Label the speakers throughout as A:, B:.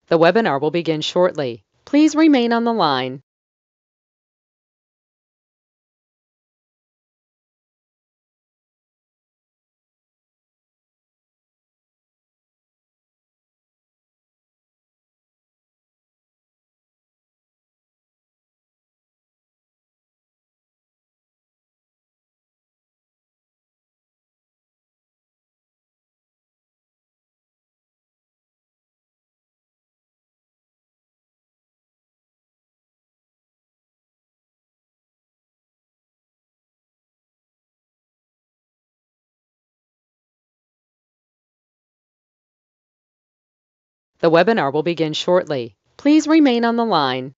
A: The webinar will begin shortly. Please remain on the line. The webinar will begin shortly. Please remain on the line.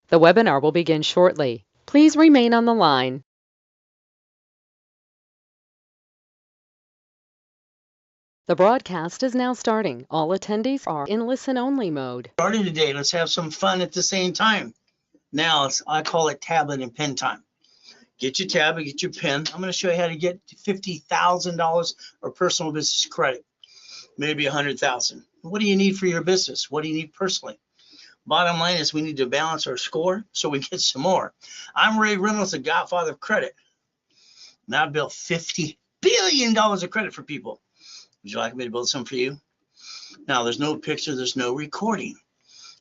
A: The webinar will begin shortly. Please remain on the line. The broadcast is now starting. All attendees are in listen-only mode.
B: Starting today, let's have some fun at the same time. Now, I call it tablet and pen time. Get your tablet, get your pen. I'm going to show you how to get $50,000 of personal business credit, maybe $100,000. What do you need for your business? What do you need personally? Bottom line is we need to balance our score so we get some more. I'm Ray Reynolds, the godfather of credit. Now I've built $50 billion of credit for people. Would you like me to build some for you? Now, there's no picture, there's no recording.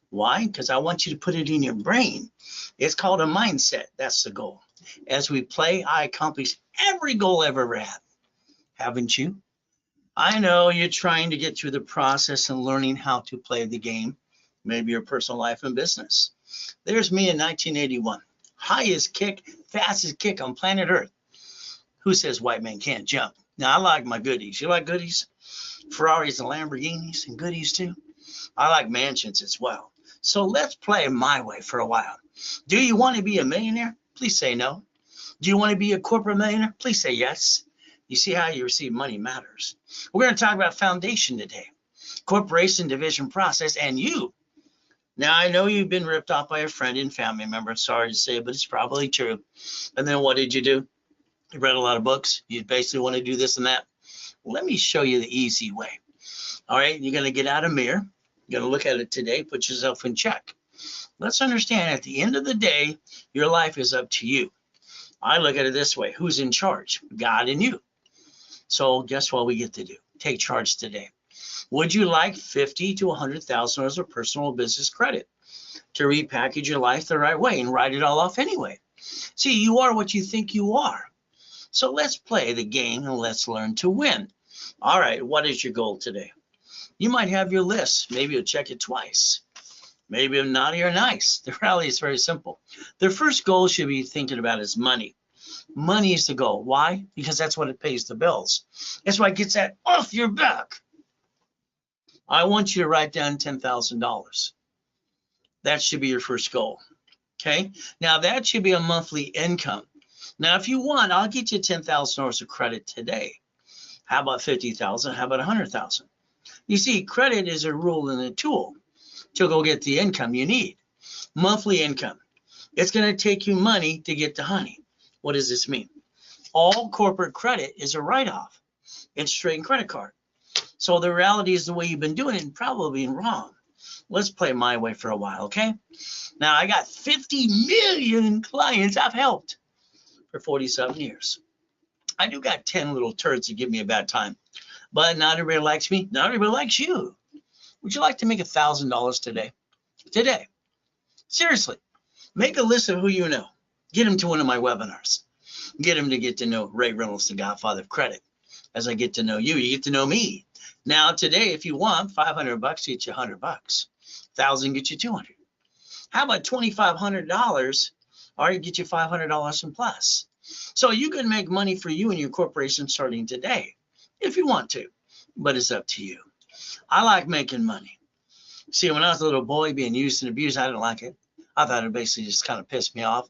B: Why? Because I want you to put it in your brain. It's called a mindset. That's the goal. As we play, I accomplish every goal I ever had. Haven't you? I know you're trying to get through the process and learning how to play the game, maybe your personal life and business. There's me in 1981. Highest kick, fastest kick on planet Earth. Who says white man can't jump? Now, I like my goodies. You like goodies? Ferraris and Lamborghinis and goodies too. I like mansions as well. So let's play my way for a while. Do you want to be a millionaire? Please say no. Do you want to be a corporate millionaire? Please say yes. You see how you receive money matters. We're going to talk about foundation today, corporation division process, and you. Now, I know you've been ripped off by a friend and family member. Sorry to say, but it's probably true. And then what did you do? You read a lot of books. You basically want to do this and that. Let me show you the easy way. All right, you're going to get out a mirror. You're going to look at it today. Put yourself in check. Let's understand at the end of the day, your life is up to you. I look at it this way. Who's in charge? God and you. So guess what we get to do? Take charge today. Would you like $50,000 to $100,000 of personal business credit to repackage your life the right way and write it all off anyway? See, you are what you think you are. So let's play the game and let's learn to win. All right, what is your goal today? You might have your list. Maybe you'll check it twice. Maybe I'm naughty or nice. The reality is very simple. The first goal should be thinking about is money. Money is the goal. Why? Because that's what it pays the bills. That's why it gets that off your back. I want you to write down $10,000. That should be your first goal. Okay? Now, that should be a monthly income. Now, if you want, I'll get you $10,000 of credit today. How about $50,000? How about $100,000? You see, credit is a rule and a tool to go get the income you need. Monthly income. It's going to take you money to get the honey. What does this mean? All corporate credit is a write-off. It's straight and credit card. So the reality is the way you've been doing it and probably being wrong. Let's play my way for a while, okay? Now, I got 50 million clients I've helped for 47 years. I do got 10 little turds that give me a bad time. But not everybody likes me. Not everybody likes you. Would you like to make $1,000 today? Today. Seriously. Make a list of who you know. Get them to one of my webinars. Get them to get to know Ray Reynolds, the godfather of credit. As I get to know you, you get to know me. Now, today, if you want, $500 gets you $100. 1,000 gets you 200. How about $2,500? All right, get you $500 and plus. So you can make money for you and your corporation starting today if you want to, but it's up to you. I like making money. See, when I was a little boy being used and abused, I didn't like it. I thought it basically just kind of pissed me off.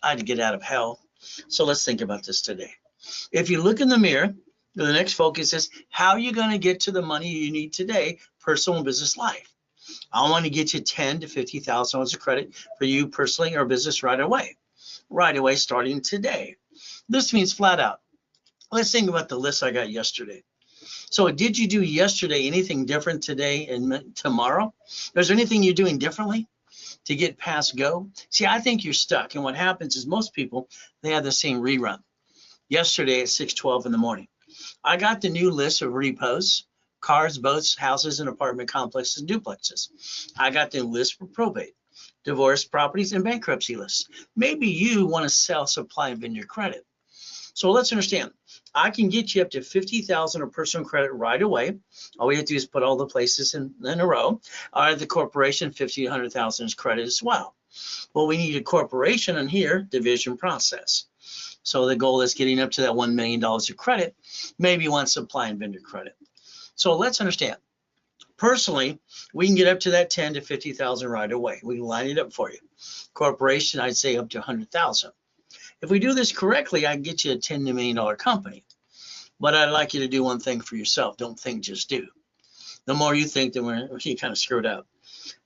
B: I had to get out of hell. So let's think about this today. If you look in the mirror, the next focus is how are you going to get to the money you need today, personal and business life. I want to get you $10,000 to $50,000 of credit for you personally or business right away. Right away, starting today. This means flat out. Let's think about the list I got yesterday. So did you do yesterday anything different today and tomorrow? Is there anything you're doing differently to get past go? See, I think you're stuck. And what happens is most people, they have the same rerun. Yesterday at 6:12 in the morning, I got the new list of repos, cars, boats, houses, and apartment complexes and duplexes. I got the list for probate, divorce, properties, and bankruptcy lists. Maybe you want to sell, supply, and vendor credit. So let's understand. I can get you up to $50,000 of personal credit right away. All we have to do is put all the places in a row. The corporation, $50,000 to $100,000 is credit as well. Well, we need a corporation in here, division process. So the goal is getting up to that $1 million of credit. Maybe you want supply and vendor credit. So let's understand. Personally, we can get up to that $10,000 to $50,000 right away. We can line it up for you. Corporation, I'd say up to $100,000. If we do this correctly, I can get you a $10 million company. But I'd like you to do one thing for yourself. Don't think, just do. The more you think, the more you kind of screwed up.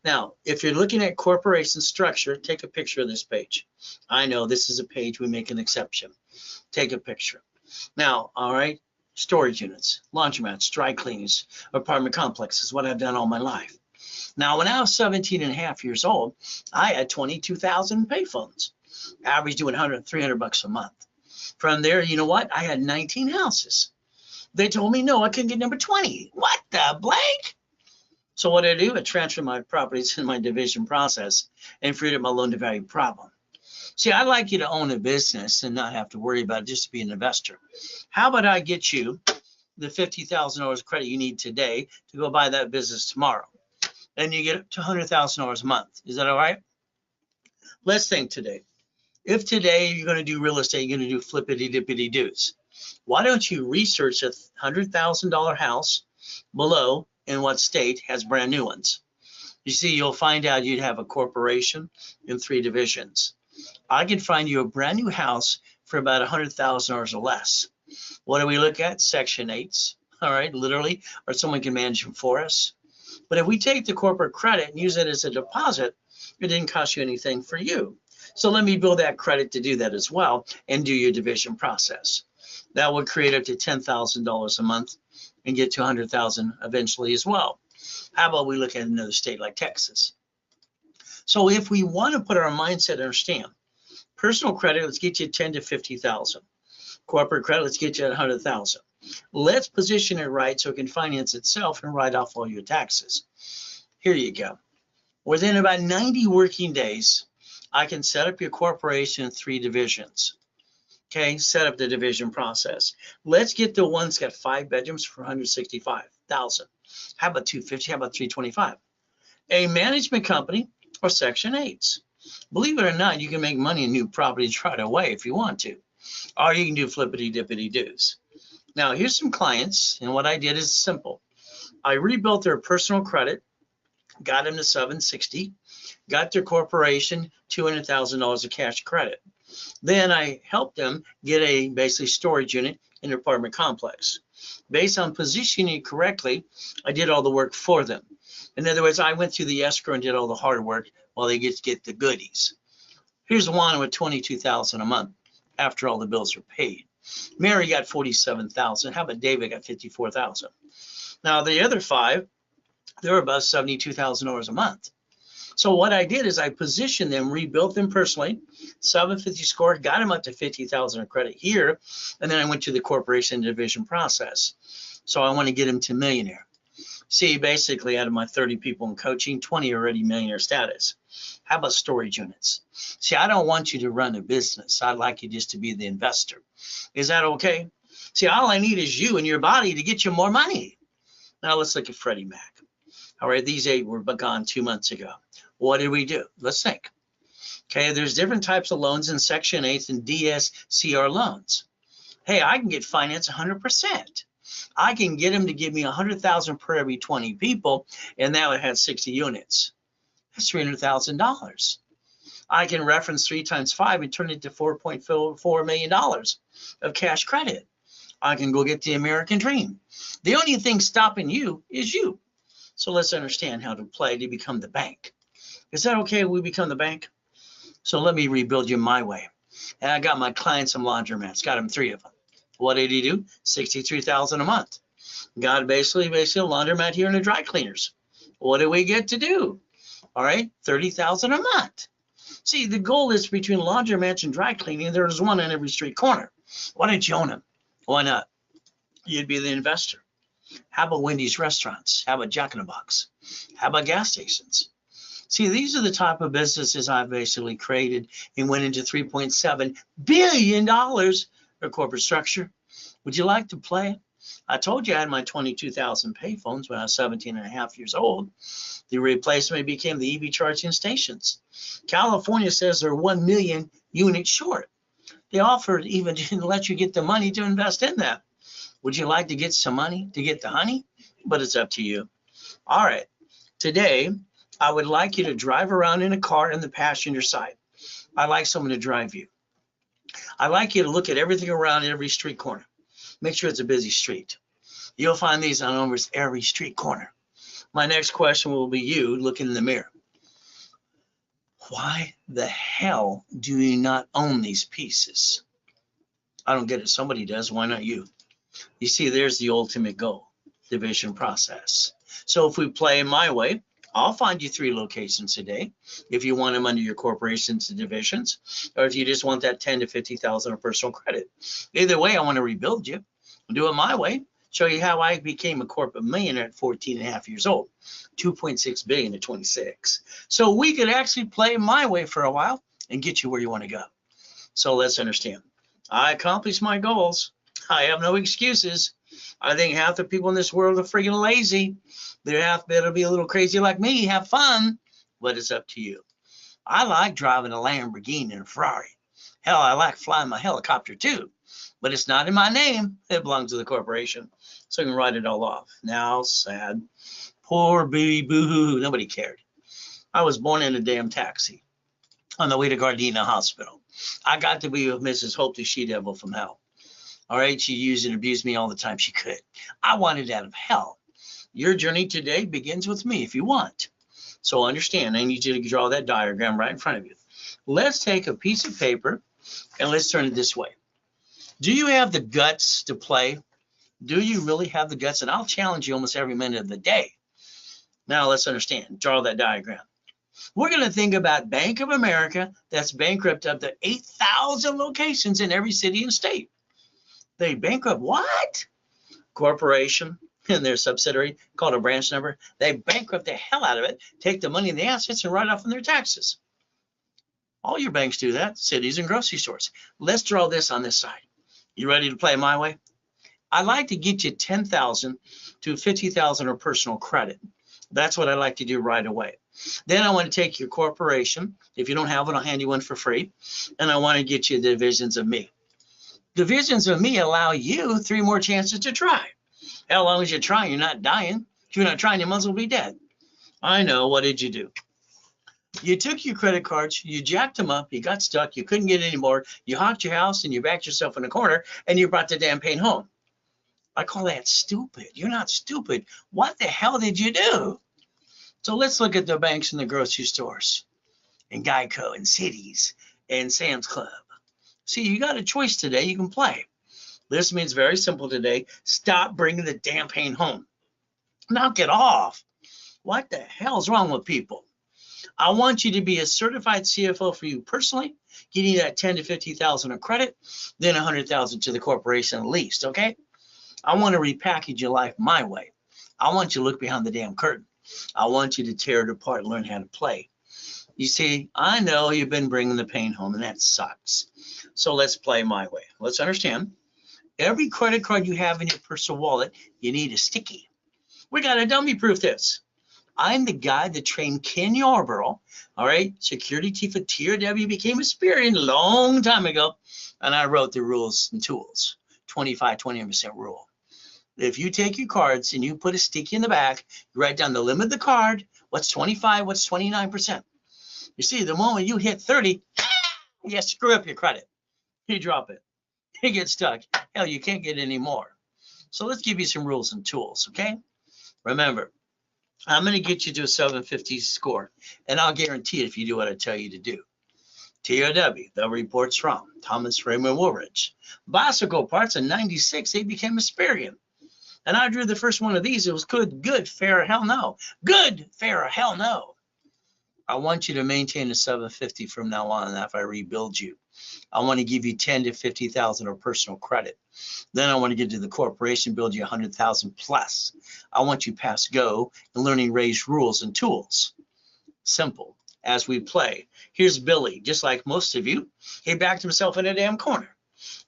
B: Now, if you're looking at corporation structure, take a picture of this page. I know this is a page we make an exception. Take a picture. Now, all right, storage units, laundromats, dry cleanings, apartment complexes, what I've done all my life. Now, when I was 17 and a half years old, I had 22,000 payphones. Average doing $300 a month. From there, you know what? I had 19 houses. They told me, no, I couldn't get number 20. What the blank? So what did I do? I transferred my properties in my division process and freed up my loan to value problem. See, I'd like you to own a business and not have to worry about it, just to be an investor. How about I get you the $50,000 credit you need today to go buy that business tomorrow? And you get up to $100,000 a month. Is that all right? Let's think today. If today you're going to do real estate, you're going to do flippity-dippity-doos. Why don't you research a $100,000 house below in what state has brand new ones? You see, you'll find out you'd have a corporation in 3 divisions. I can find you a brand new house for about $100,000 or less. What do we look at? Section 8s, all right, literally, or someone can manage them for us. But if we take the corporate credit and use it as a deposit, it didn't cost you anything for you. So let me build that credit to do that as well and do your division process. That would create up to $10,000 a month and get to $100,000 eventually as well. How about we look at another state like Texas? So if we want to put our mindset and understand, personal credit, let's get you $10,000 to $50,000. Corporate credit, let's get you at $100,000. Let's position it right so it can finance itself and write off all your taxes. Here you go. Within about 90 working days, I can set up your corporation in 3 divisions. Okay, set up the division process. Let's get the ones got 5 bedrooms for $165,000. How about 250? How about 325? A management company or Section 8s. Believe it or not, you can make money in new properties right away if you want to. Or you can do flippity-dippity-doos. Now, here's some clients, and what I did is simple. I rebuilt their personal credit, got them to 760, got their corporation $200,000 of cash credit. Then I helped them get a basically storage unit in their apartment complex. Based on positioning it correctly, I did all the work for them. In other words, I went through the escrow and did all the hard work while they get the goodies. Here's one with $22,000 a month after all the bills are paid. Mary got $47,000. How about David got $54,000? Now the other 5, they're about $72,000 a month. So what I did is I positioned them, rebuilt them personally, 750 score, got them up to $50,000 of credit here, and then I went to the corporation division process. So I want to get them to millionaire. See, basically out of my 30 people in coaching, 20 are already millionaire status. How about storage units? See, I don't want you to run a business. I'd like you just to be the investor. Is that okay? See, all I need is you and your body to get you more money. Now let's look at Freddie Mac. All right, these 8 were gone 2 months ago. What did we do? Let's think. Okay, there's different types of loans in Section 8 and DSCR loans. Hey, I can get financed 100%. I can get them to give me 100,000 per every 20 people, and that would have 60 units. That's $300,000. I can reference 3 times 5 and turn it to $4.4 million of cash credit. I can go get the American dream. The only thing stopping you is you. So let's understand how to play to become the bank. Is that okay if we become the bank? So let me rebuild you my way. And I got my clients some laundromats, got them 3 of them. What did he do? $63,000 a month. Got basically a laundromat here and a dry cleaners. What do we get to do? All right, $30,000 a month. See, the goal is between laundromats and dry cleaning, there's one on every street corner. Why don't you own them? Why not? You'd be the investor. How about Wendy's restaurants? How about Jack in the Box? How about gas stations? See, these are the type of businesses I've basically created and went into $3.7 billion of corporate structure. Would you like to play? I told you I had my 22,000 payphones when I was 17 and a half years old. The replacement became the EV charging stations. California says they're 1 million units short. They offered even to let you get the money to invest in that. Would you like to get some money to get the honey? But it's up to you. All right. Today, I would like you to drive around in a car in the passenger side. I'd like someone to drive you. I'd like you to look at everything around every street corner. Make sure it's a busy street. You'll find these on almost every street corner. My next question will be you looking in the mirror. Why the hell do you not own these pieces? I don't get it. Somebody does. Why not you? You see, there's the ultimate goal, division process. So if we play my way, I'll find you 3 locations today. If you want them under your corporation's divisions, or if you just want that 10 to 50,000 of personal credit. Either way, I want to rebuild you. I'll do it my way. Show you how I became a corporate millionaire at 14 and a half years old, 2.6 billion at 26. So we could actually play my way for a while and get you where you want to go. So let's understand. I accomplished my goals. I have no excuses. I think half the people in this world are freaking lazy. They're half better be a little crazy like me, have fun, but it's up to you. I like driving a Lamborghini and a Ferrari. Hell, I like flying my helicopter too, but it's not in my name. It belongs to the corporation, so I can write it all off. Now, sad, poor baby, boo-hoo-hoo, nobody cared. I was born in a damn taxi on the way to Gardena Hospital. I got to be with Mrs. Hope, the she-devil from hell. All right, she used and abused me all the time she could. I wanted out of hell. Your journey today begins with me if you want. So understand, I need you to draw that diagram right in front of you. Let's take a piece of paper and let's turn it this way. Do you have the guts to play? Do you really have the guts? And I'll challenge you almost every minute of the day. Now let's understand, draw that diagram. We're going to think about Bank of America that's bankrupt up to 8,000 locations in every city and state. They bankrupt what? Corporation and their subsidiary called a branch number. They bankrupt the hell out of it, take the money and the assets and write off on their taxes. All your banks do that, cities and grocery stores. Let's draw this on this side. You ready to play my way? I'd like to get you 10,000 to 50,000 of personal credit. That's what I like to do right away. Then I want to take your corporation. If you don't have it, I'll hand you one for free. And I want to get you the divisions of me. Divisions of me allow you 3 more chances to try. As long as you're trying, you're not dying. If you're not trying, you might as well be dead. I know. What did you do? You took your credit cards, you jacked them up, you got stuck, you couldn't get any more, you honked your house and you backed yourself in a corner and you brought the damn pain home. I call that stupid. You're not stupid. What the hell did you do? So let's look at the banks and the grocery stores and Geico and Cities and Sam's Club. See, you got a choice today. You can play. This means very simple today. Stop bringing the damn pain home. Knock it off. What the hell's wrong with people? I want you to be a certified CFO for you personally, getting that 10 to 50,000 of credit, then 100,000 to the corporation at least, okay? I want to repackage your life my way. I want you to look behind the damn curtain. I want you to tear it apart and learn how to play. You see, I know you've been bringing the pain home, and that sucks. So let's play my way. Let's understand. Every credit card you have in your personal wallet, you need a sticky. We got to dummy proof this. I'm the guy that trained Ken Yarborough, all right, security chief of TRW, became a Experian a long time ago, and I wrote the rules and tools, 25-20% rule. If you take your cards and you put a sticky in the back, you write down the limit of the card, what's 25, what's 29%. You see, the moment you hit 30, you screw up your credit. You drop it. You get stuck. Hell, you can't get any more. So let's give you some rules and tools, okay? Remember, I'm going to get you to a 750 score, and I'll guarantee it if you do what I tell you to do. TRW, the report's from Thomas Raymond Woolridge. Bicycle parts in 96, they became Experian. And I drew the first one of these. It was good, fair, or hell no. Good, fair, or hell no. I want you to maintain a 750 from now on after I rebuild you. I want to give you 10 to 50,000 of personal credit. Then I want to get to the corporation, build you 100,000 plus. I want you past go and learning Ray's rules and tools. Simple. As we play, here's Billy, just like most of you. He backed himself in a damn corner.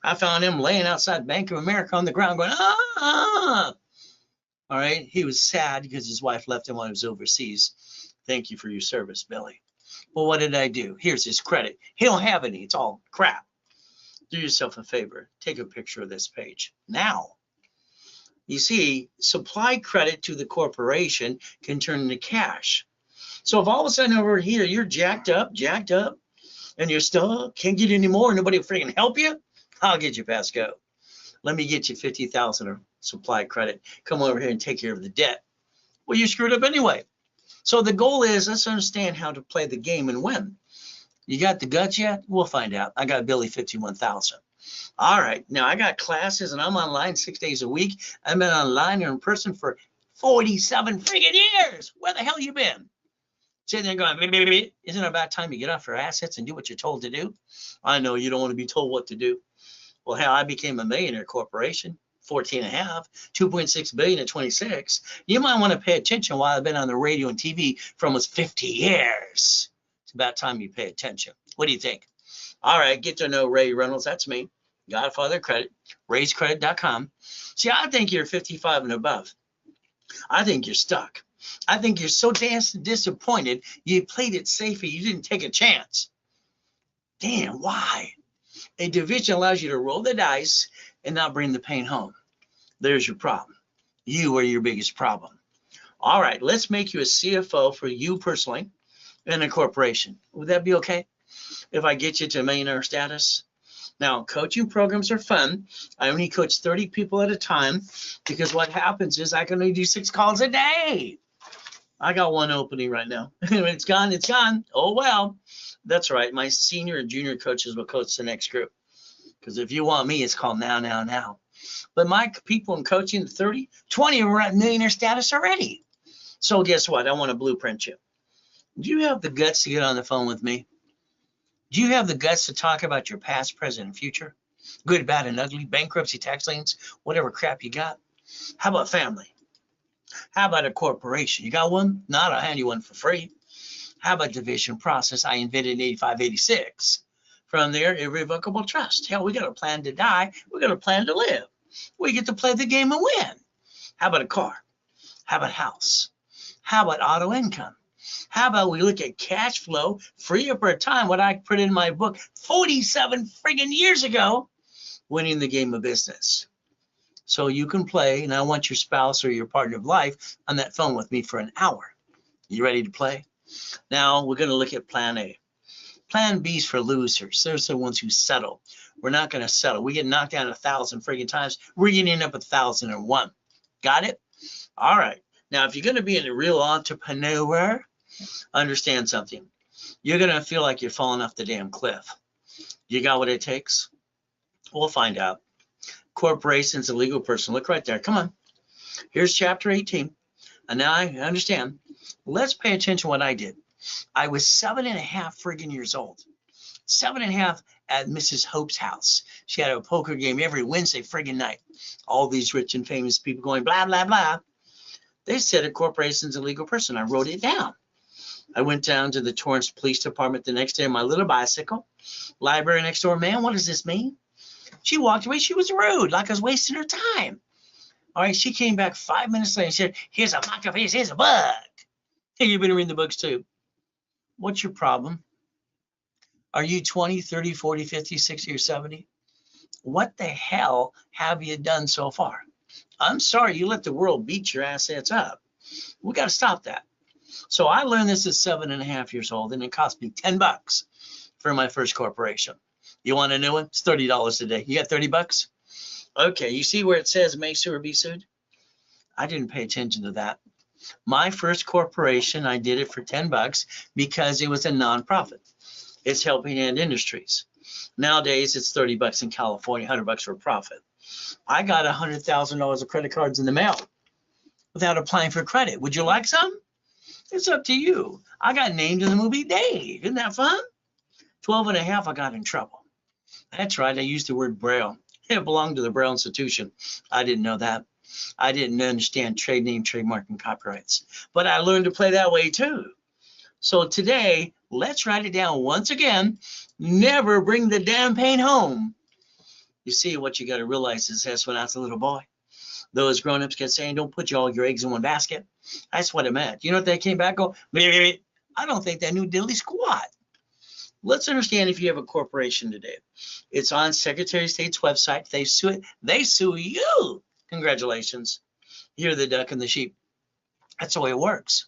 B: I found him laying outside Bank of America on the ground going, ah. All right. He was sad because his wife left him while he was overseas. Thank you for your service, Billy. Well, what did I do? Here's his credit. He don't have any. It's all crap. Do yourself a favor. Take a picture of this page. Now, you see, supply credit to the corporation can turn into cash. So if all of a sudden over here, you're jacked up, and you're stuck, can't get any more, nobody will freaking help you, I'll get you past go. Let me get you 50,000 of supply credit. Come over here and take care of the debt. Well, you screwed up anyway. So the goal is, let's understand how to play the game and win. You got the guts yet? We'll find out. I got Billy 51,000. All right. Now I got classes and I'm online 6 days a week. I've been online or in person for 47 friggin' years. Where the hell you been? Sitting there going, isn't it about time you get off your assets and do what you're told to do? I know you don't want to be told what to do. Well, hell, I became a millionaire corporation, 14 and a half, 2.6 billion at 26. You might want to pay attention while I've been on the radio and TV for almost 50 years. It's about time you pay attention. What do you think? All right, get to know Ray Reynolds. That's me. Godfather Credit, rayscredit.com. See, I think you're 55 and above. I think you're stuck. I think you're so disappointed you played it safer. You didn't take a chance. Damn, why? A division allows you to roll the dice and not bring the pain home. There's your problem. You are your biggest problem. All right, let's make you a CFO for you personally and a corporation. Would that be okay if I get you to millionaire status? Now, coaching programs are fun. I only coach 30 people at a time because what happens is I can only do 6 calls a day. I got one opening right now. It's gone. It's gone. Oh, well. That's right. My senior and junior coaches will coach the next group. Because if you want me, it's called now. But my people in coaching, 30, 20 are at millionaire status already. So guess what? I want to blueprint you. Do you have the guts to get on the phone with me? Do you have the guts to talk about your past, present, and future? Good, bad, and ugly, bankruptcy, tax liens, whatever crap you got. How about family? How about a corporation? You got one? Not, I'll hand you one for free. How about division process? I invented in 85, 86. From there, irrevocable trust. Hell, we got a plan to die. We got a plan to live. We get to play the game and win. How about a car? How about house? How about auto income? How about we look at cash flow, free up our time, what I put in my book 47 friggin' years ago, winning the game of business. So you can play, and I want your spouse or your partner of life on that phone with me for an hour. You ready to play? Now we're going to look at plan A. Plan B is for losers. There's the ones who settle. We're not going to settle. We get knocked down 1,000 friggin' times. We're going to end up 1,001. Got it? All right. Now, if you're going to be a real entrepreneur, understand something. You're going to feel like you're falling off the damn cliff. You got what it takes? We'll find out. Corporations, a legal person. Look right there. Come on. Here's chapter 18. And now I understand. Let's pay attention to what I did. I was 7.5 friggin' years old. 7.5 at Mrs. Hope's house. She had a poker game every Wednesday friggin' night. All these rich and famous people going blah, blah, blah. They said a corporation's a legal person. I wrote it down. I went down to the Torrance Police Department the next day on my little bicycle. Library next door. Man, what does this mean? She walked away. She was rude, like I was wasting her time. All right, she came back 5 minutes later and said, here's a mock-up, here's a bug. Hey, you've been reading the books too. What's your problem? Are you 20, 30, 40, 50, 60, or 70? What the hell have you done so far? I'm sorry you let the world beat your assets up. We got to stop that. So I learned this at 7.5 years old, and it cost me $10 for my first corporation. You want a new one? It's $30 a day. You got 30 bucks? Okay, you see where it says may sue or be sued? I didn't pay attention to that. My first corporation, I did it for $10 because it was a nonprofit. It's helping end industries. Nowadays, it's $30 in California, $100 for profit. I got $100,000 of credit cards in the mail without applying for credit. Would you like some? It's up to you. I got named in the movie Dave. Isn't that fun? 12 and a half, I got in trouble. That's right, I used the word Braille. It belonged to the Braille Institution. I didn't know that. I didn't understand trade name, trademark, and copyrights. But I learned to play that way too. So today, let's write it down once again. Never bring the damn pain home. You see, what you got to realize is that's when I was a little boy. Those grown-ups kept saying, don't put all your eggs in one basket. That's what it meant. You know what they came back and go, I don't think they knew diddly squat. Let's understand if you have a corporation today. It's on Secretary of State's website. They sue it. They sue you. Congratulations. You're the duck and the sheep. That's the way it works.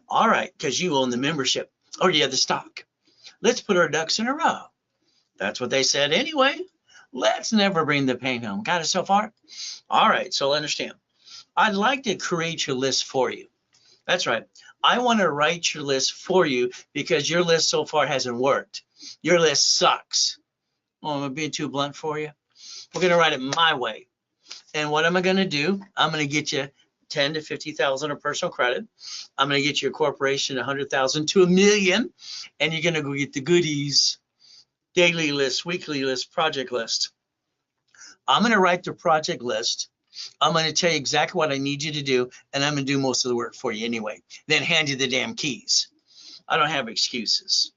B: All right, because you own the membership or you have the stock. Let's put our ducks in a row. That's what they said anyway. Let's never bring the pain home. Got it so far? All right, so understand. I'd like to create your list for you. That's right. I want to write your list for you because your list so far hasn't worked. Your list sucks. Oh, I'm being too blunt for you. We're going to write it my way. And what am I going to do? I'm going to get you 10 to 50,000 of personal credit. I'm going to get you a corporation 100,000 to $1 million, and you're going to go get the goodies, daily list, weekly list, project list. I'm going to write the project list. I'm going to tell you exactly what I need you to do, and I'm going to do most of the work for you anyway. Then hand you the damn keys. I don't have excuses.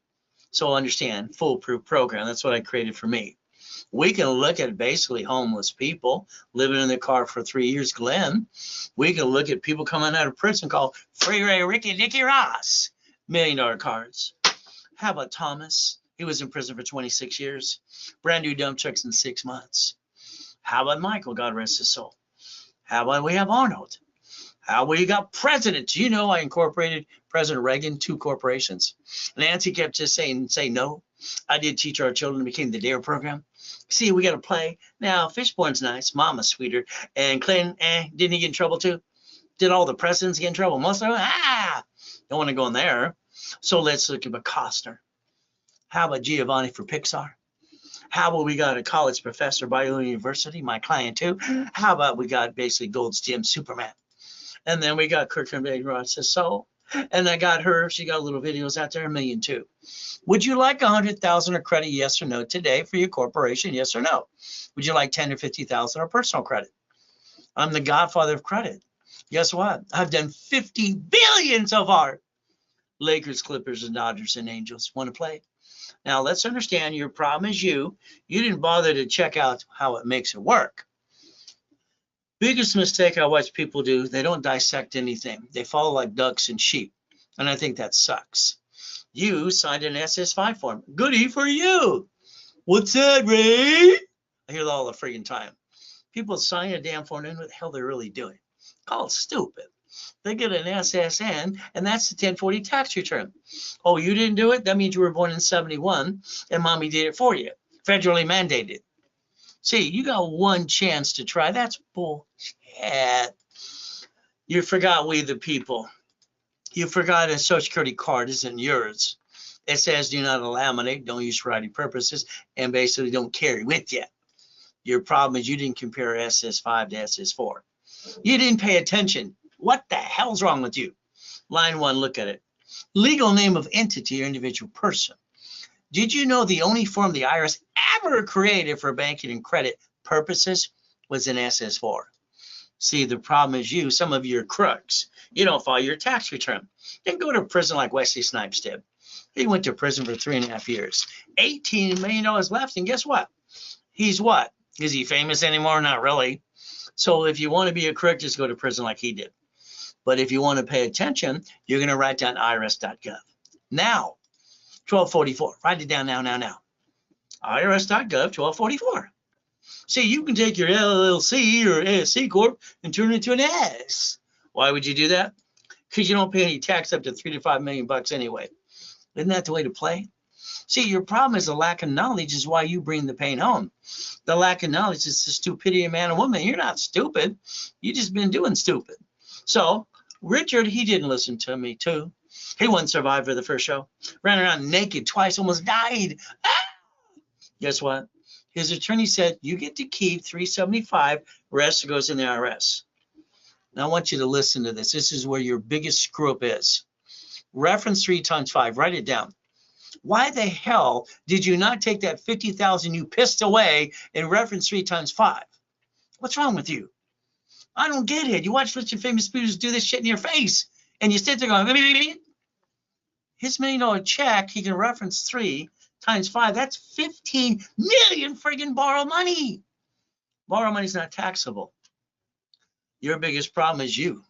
B: So understand, foolproof program. That's what I created for me. We can look at basically homeless people living in their car for 3 years, Glenn. We can look at people coming out of prison called Free Ray, Ricky, Nicky Ross, $1 million cards. How about Thomas? He was in prison for 26 years. Brand new dump trucks in 6 months. How about Michael? God rest his soul. How about we have Arnold? How about you got presidents? You know, I incorporated President Reagan, 2 corporations. Nancy kept just saying, say no. I did teach our children, became the DARE program. See, we got to play. Now, Fishborn's nice. Mama's sweeter. And Clinton, didn't he get in trouble too? Did all the presidents get in trouble? Most of them, don't want to go in there. So let's look at Costner. How about Giovanni for Pixar? How about we got a college professor, Biola University, my client too? How about we got basically Gold's Gym Superman? And then we got Kirk and Ross's Soul. And I got her, she got little videos out there, $1 million too. Would you like 100,000 of credit, yes or no, today for your corporation, yes or no? Would you like 10 or 50,000 of personal credit? I'm the godfather of credit. Guess what? I've done 50 billion so far. Lakers, Clippers, and Dodgers and Angels. Want to play? Now let's understand your problem is you. You didn't bother to check out how it makes it work. Biggest mistake I watch people do, they don't dissect anything. They follow like ducks and sheep. And I think that sucks. You signed an SS5 form. Goody for you. What's that, Ray? I hear that all the freaking time. People sign a damn form and what the hell they're really doing. Call it stupid. They get an SSN, and that's the 1040 tax return. Oh, you didn't do it? That means you were born in 71, and mommy did it for you. Federally mandated. See, you got one chance to try. That's bullshit. You forgot we the people. You forgot a Social Security card isn't yours. It says do not laminate, don't use for writing purposes, and basically don't carry with you. Your problem is you didn't compare SS5 to SS4. You didn't pay attention. What the hell's wrong with you? Line 1, look at it. Legal name of entity or individual person. Did you know the only form the IRS ever created for banking and credit purposes was an SS4? See, the problem is you, some of you are crooks. You don't file your tax return. Then go to prison like Wesley Snipes did. He went to prison for 3.5 years. $18 million left, and guess what? He's what? Is he famous anymore? Not really. So if you want to be a crook, just go to prison like he did. But if you want to pay attention, you're going to write down irs.gov. Now, 1244. Write it down now. irs.gov, 1244. See, you can take your LLC or ASC Corp and turn it into an S. Why would you do that? Because you don't pay any tax up to $3 to $5 million anyway. Isn't that the way to play? See, your problem is a lack of knowledge is why you bring the pain home. The lack of knowledge is the stupidity of man and woman. You're not stupid. You just been doing stupid. So Richard, he didn't listen to me too. He wasn't survivor of the first show. Ran around naked twice, almost died. Ah! Guess what? His attorney said, you get to keep $375, rest goes in the IRS. Now I want you to listen to this. This is where your biggest screw up is. Reference 3 times 5, write it down. Why the hell did you not take that 50,000 you pissed away and reference 3 times 5? What's wrong with you? I don't get it. You watch rich and famous speakers do this shit in your face, and you sit there going, his $1 million check, he can reference 3 times 5. That's 15 million friggin' borrowed money. Borrowed money is not taxable. Your biggest problem is you.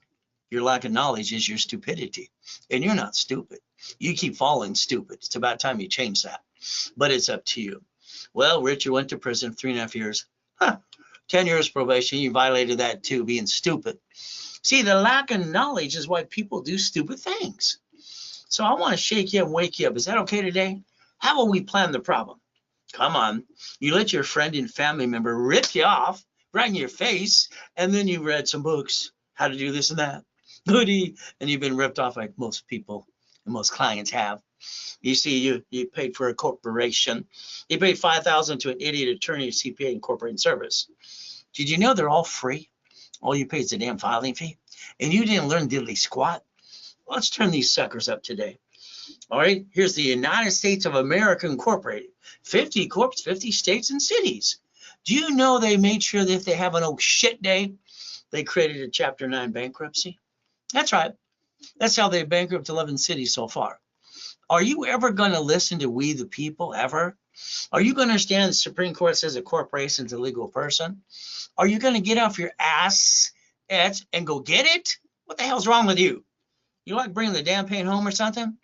B: Your lack of knowledge is your stupidity. And you're not stupid. You keep falling stupid. It's about time you change that. But it's up to you. Well, Richard went to prison 3.5 years. 10 years probation. You violated that too, being stupid. See, the lack of knowledge is why people do stupid things. So I want to shake you and wake you up. Is that okay today? How will we plan the problem? Come on. You let your friend and family member rip you off right in your face, and then you read some books, how to do this and that. Goody. And you've been ripped off like most people and most clients have. You see, you paid for a corporation. You paid $5,000 to an idiot attorney, CPA, and corporate service. Did you know they're all free? All you pay is a damn filing fee. And you didn't learn diddly squat. Let's turn these suckers up today. All right, here's the United States of America Incorporated. 50 corps, 50 states and cities. Do you know they made sure that if they have an oh shit day, they created a Chapter 9 bankruptcy? That's right. That's how they bankrupt 11 cities so far. Are you ever going to listen to we the people, ever? Are you going to understand the Supreme Court says a corporation is a legal person? Are you going to get off your ass and go get it? What the hell's wrong with you? You like bringing the damn pain home or something?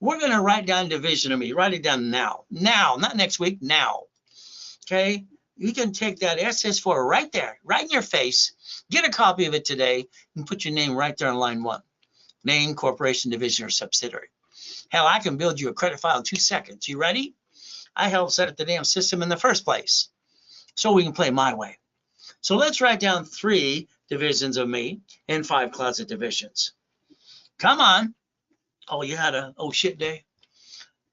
B: We're going to write down division of me. Write it down now. Now, not next week, now. Okay? You can take that SS4 right there, right in your face. Get a copy of it today and put your name right there on line 1. Name, corporation, division, or subsidiary. Hell, I can build you a credit file in 2 seconds. You ready? I helped set up the damn system in the first place, so we can play my way. So let's write down 3 divisions of me and 5 closet divisions. Come on. Oh, you had a oh shit day?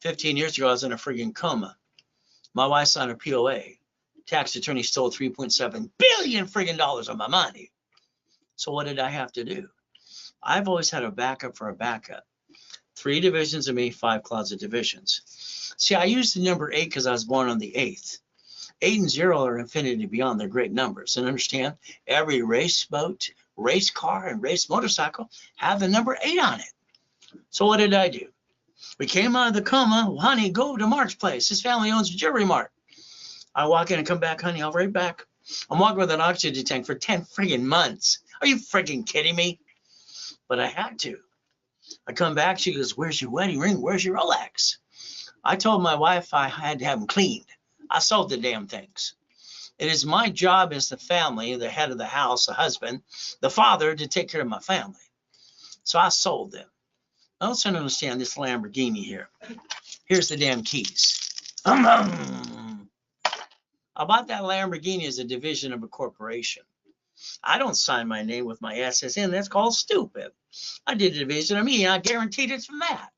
B: 15 years ago, I was in a friggin' coma. My wife signed a POA. Tax attorney stole $3.7 billion friggin' dollars of my money. So what did I have to do? I've always had a backup for a backup. 3 divisions of me, 5 closet divisions. See, I used the number 8 because I was born on the 8th. 8 and 0 are infinity beyond. They're great numbers. And understand, every race boat, race car, and race motorcycle have the number 8 on it. So what did I do? We came out of the coma. Well, honey, go to Mark's place. His family owns a jewelry mart. I walk in and come back, honey, I'll be right back. I'm walking with an oxygen tank for 10 friggin' months. Are you friggin' kidding me? But I had to. I come back, she goes, where's your wedding ring? Where's your Rolex? I told my wife I had to have them cleaned. I sold the damn things. It is my job as the family, the head of the house, the husband, the father, to take care of my family. So I sold them. I also understand this Lamborghini here. Here's the damn keys. I bought that Lamborghini as a division of a corporation. I don't sign my name with my SSN. That's called stupid. I did a division of me, and I guaranteed it's from that.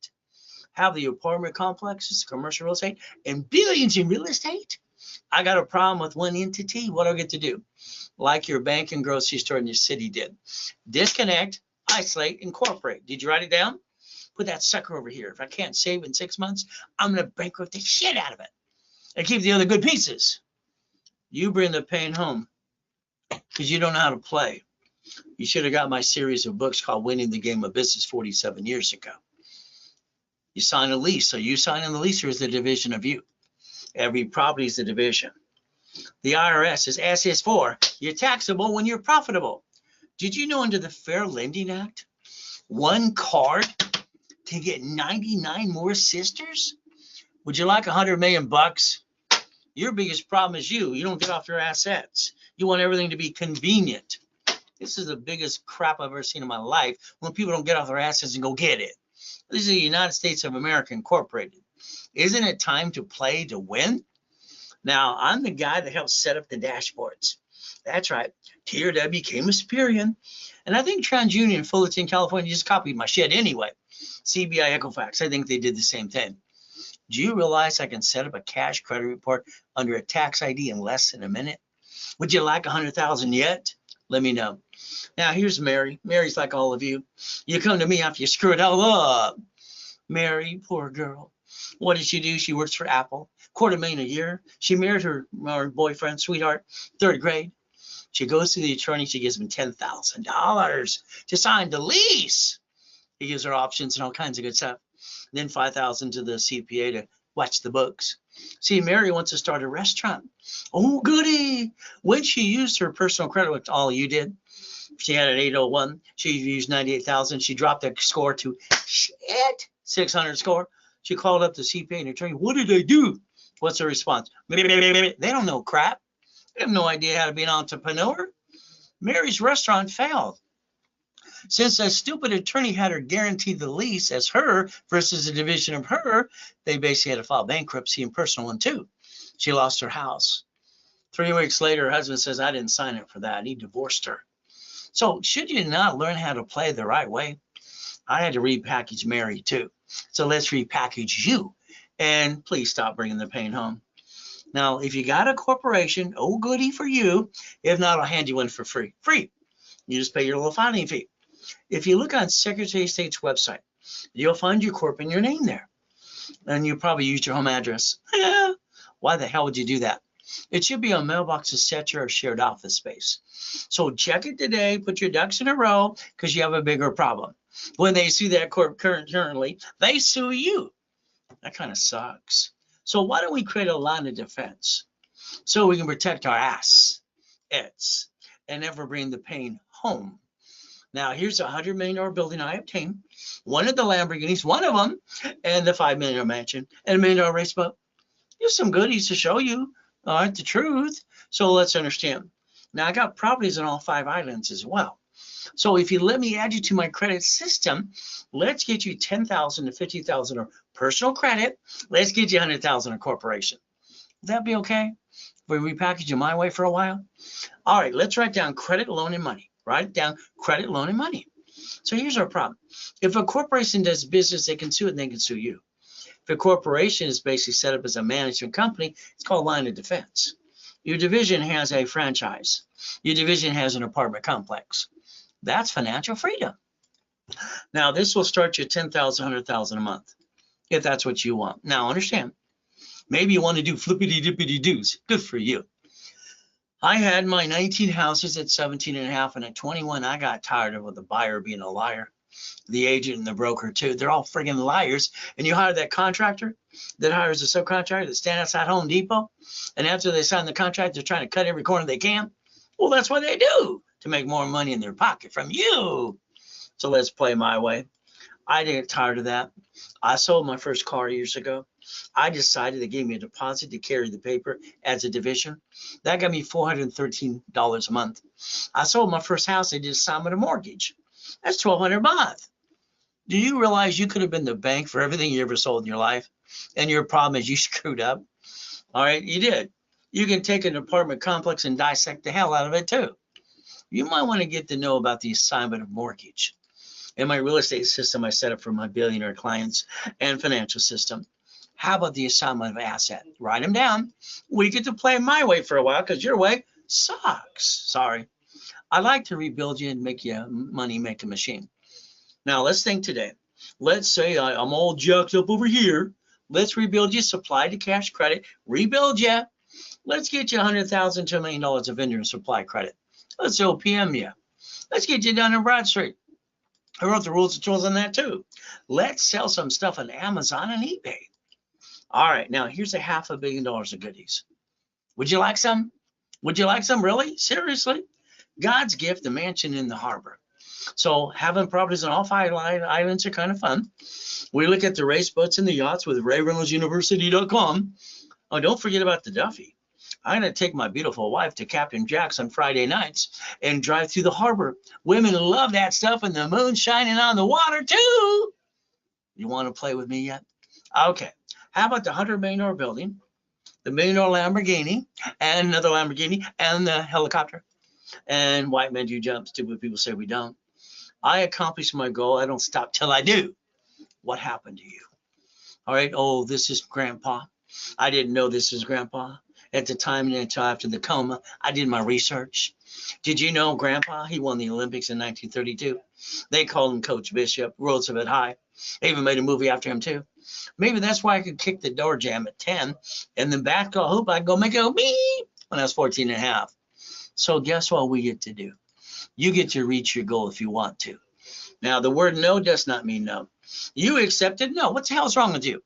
B: Have the apartment complexes, commercial real estate, and billions in real estate. I got a problem with one entity. What do I get to do? Like your bank and grocery store in your city did. Disconnect, isolate, incorporate. Did you write it down? Put that sucker over here. If I can't save in 6 months, I'm going to bankrupt the shit out of it and keep the other good pieces. You bring the pain home because you don't know how to play. You should have got my series of books called Winning the Game of Business 47 years ago. You sign a lease. So you sign in the lease, or is the division of you? Every property is a division. The IRS is SS4. You're taxable when you're profitable. Did you know under the Fair Lending Act, one card to get 99 more sisters? Would you like 100 million bucks? Your biggest problem is you. You don't get off your assets. You want everything to be convenient. This is the biggest crap I've ever seen in my life, when people don't get off their assets and go get it. This is the United States of America Incorporated. Isn't it time to play to win? Now, I'm the guy that helped set up the dashboards. That's right. TRW came with Superior. And I think TransUnion, Fullerton, California just copied my shit anyway. CBI Equifax, I think they did the same thing. Do you realize I can set up a cash credit report under a tax ID in less than a minute? Would you like 100,000 yet? Let me know. Now, here's Mary. Mary's like all of you. You come to me after you screw it all up. Mary, poor girl. What did she do? She works for Apple, $250,000 a year. She married her boyfriend, sweetheart, 3rd grade. She goes to the attorney. She gives him $10,000 to sign the lease. He gives her options and all kinds of good stuff. Then $5,000 to the CPA to watch the books. See, Mary wants to start a restaurant. Oh, goody. When she used her personal credit, which all you did, she had an 801. She used 98,000. She dropped the score to 600 score. She called up the CPA and attorney. What did I do? What's her response? They don't know crap. They have no idea how to be an entrepreneur. Mary's restaurant failed. Since a stupid attorney had her guarantee the lease as her versus a division of her, they basically had to file bankruptcy and personal one too. She lost her house. 3 weeks later, her husband says, I didn't sign up for that. He divorced her. So should you not learn how to play the right way? I had to repackage Mary too. So let's repackage you. And please stop bringing the pain home. Now, if you got a corporation, oh goody for you. If not, I'll hand you one for free. Free. You just pay your little filing fee. If you look on Secretary of State's website, you'll find your corp and your name there. And you probably used your home address. Why the hell would you do that? It should be on mailbox, etc., or shared office space. So check it today. Put your ducks in a row because you have a bigger problem. When they sue that corp currently, they sue you. That kind of sucks. So why don't we create a line of defense so we can protect our assets and never bring the pain home? Now, here's a $100 million building I obtained, one of the Lamborghinis, one of them, and the $5 million mansion, and $1 million race boat. Here's some goodies to show you, all right, the truth. So let's understand. Now, I got properties on all 5 islands as well. So if you let me add you to my credit system, let's get you 10,000 to 50,000 of personal credit. Let's get you 100,000 of corporation. Would that be okay? If we repackage you my way for a while? All right, let's write down credit, loan, and money. Write down credit, loan, and money. So here's our problem. If a corporation does business, they can sue it and they can sue you. If a corporation is basically set up as a management company, it's called line of defense. Your division has a franchise. Your division has an apartment complex. That's financial freedom. Now, this will start you 10,000, 100,000 a month, if that's what you want. Now, understand, maybe you want to do flippity-dippity-doos. Good for you. I had my 19 houses at 17 and a half, and at 21, I got tired of the buyer being a liar. The agent and the broker too. They're all friggin' liars. And you hire that contractor that hires a subcontractor that stand outside Home Depot, and after they sign the contract, they're trying to cut every corner they can. Well, that's what they do to make more money in their pocket from you. So let's play my way. I didn't get tired of that. I sold my first car years ago. I decided they gave me a deposit to carry the paper as a division. That got me $413 a month. I sold my first house. I did assignment of mortgage. That's $1,200 a month. Do you realize you could have been the bank for everything you ever sold in your life? And your problem is you screwed up. All right, you did. You can take an apartment complex and dissect the hell out of it too. You might want to get to know about the assignment of mortgage. In my real estate system I set up for my billionaire clients and financial system. How about the assignment of asset? Write them down. We get to play my way for a while because your way sucks. Sorry. I like to rebuild you and make you money making machine. Now let's think today. Let's say I'm all jacked up over here. Let's rebuild you supply to cash credit. Rebuild you. Let's get you $100,000 to $1 million of vendor and supply credit. Let's OPM you. Let's get you down in Broad Street. I wrote the rules and tools on that too. Let's sell some stuff on Amazon and eBay. All right, now here's $500 million of goodies. Would you like some? Would you like some, really? Seriously? God's gift, the mansion in the harbor. So having properties on all 5 islands are kind of fun. We look at the race boats and the yachts with RayReynoldsUniversity.com. Oh, don't forget about the Duffy. I'm going to take my beautiful wife to Captain Jack's on Friday nights and drive through the harbor. Women love that stuff, and the moon shining on the water too. You want to play with me yet? Okay. How about the $100 million building, the $1 million Lamborghini, and another Lamborghini, and the helicopter? And white men do jump. Stupid people say we don't. I accomplished my goal. I don't stop till I do. What happened to you? All right. Oh, this is Grandpa. I didn't know this was Grandpa at the time until after the coma. I did my research. Did you know Grandpa? He won the Olympics in 1932. They called him Coach Bishop. Roosevelt High. They even made a movie after him too. Maybe that's why I could kick the door jam at 10 and then back to hoop. I'd go make it go beep when I was 14 and a half. So guess what we get to do? You get to reach your goal if you want to. Now, the word no does not mean no. You accepted no. What the hell's wrong with you?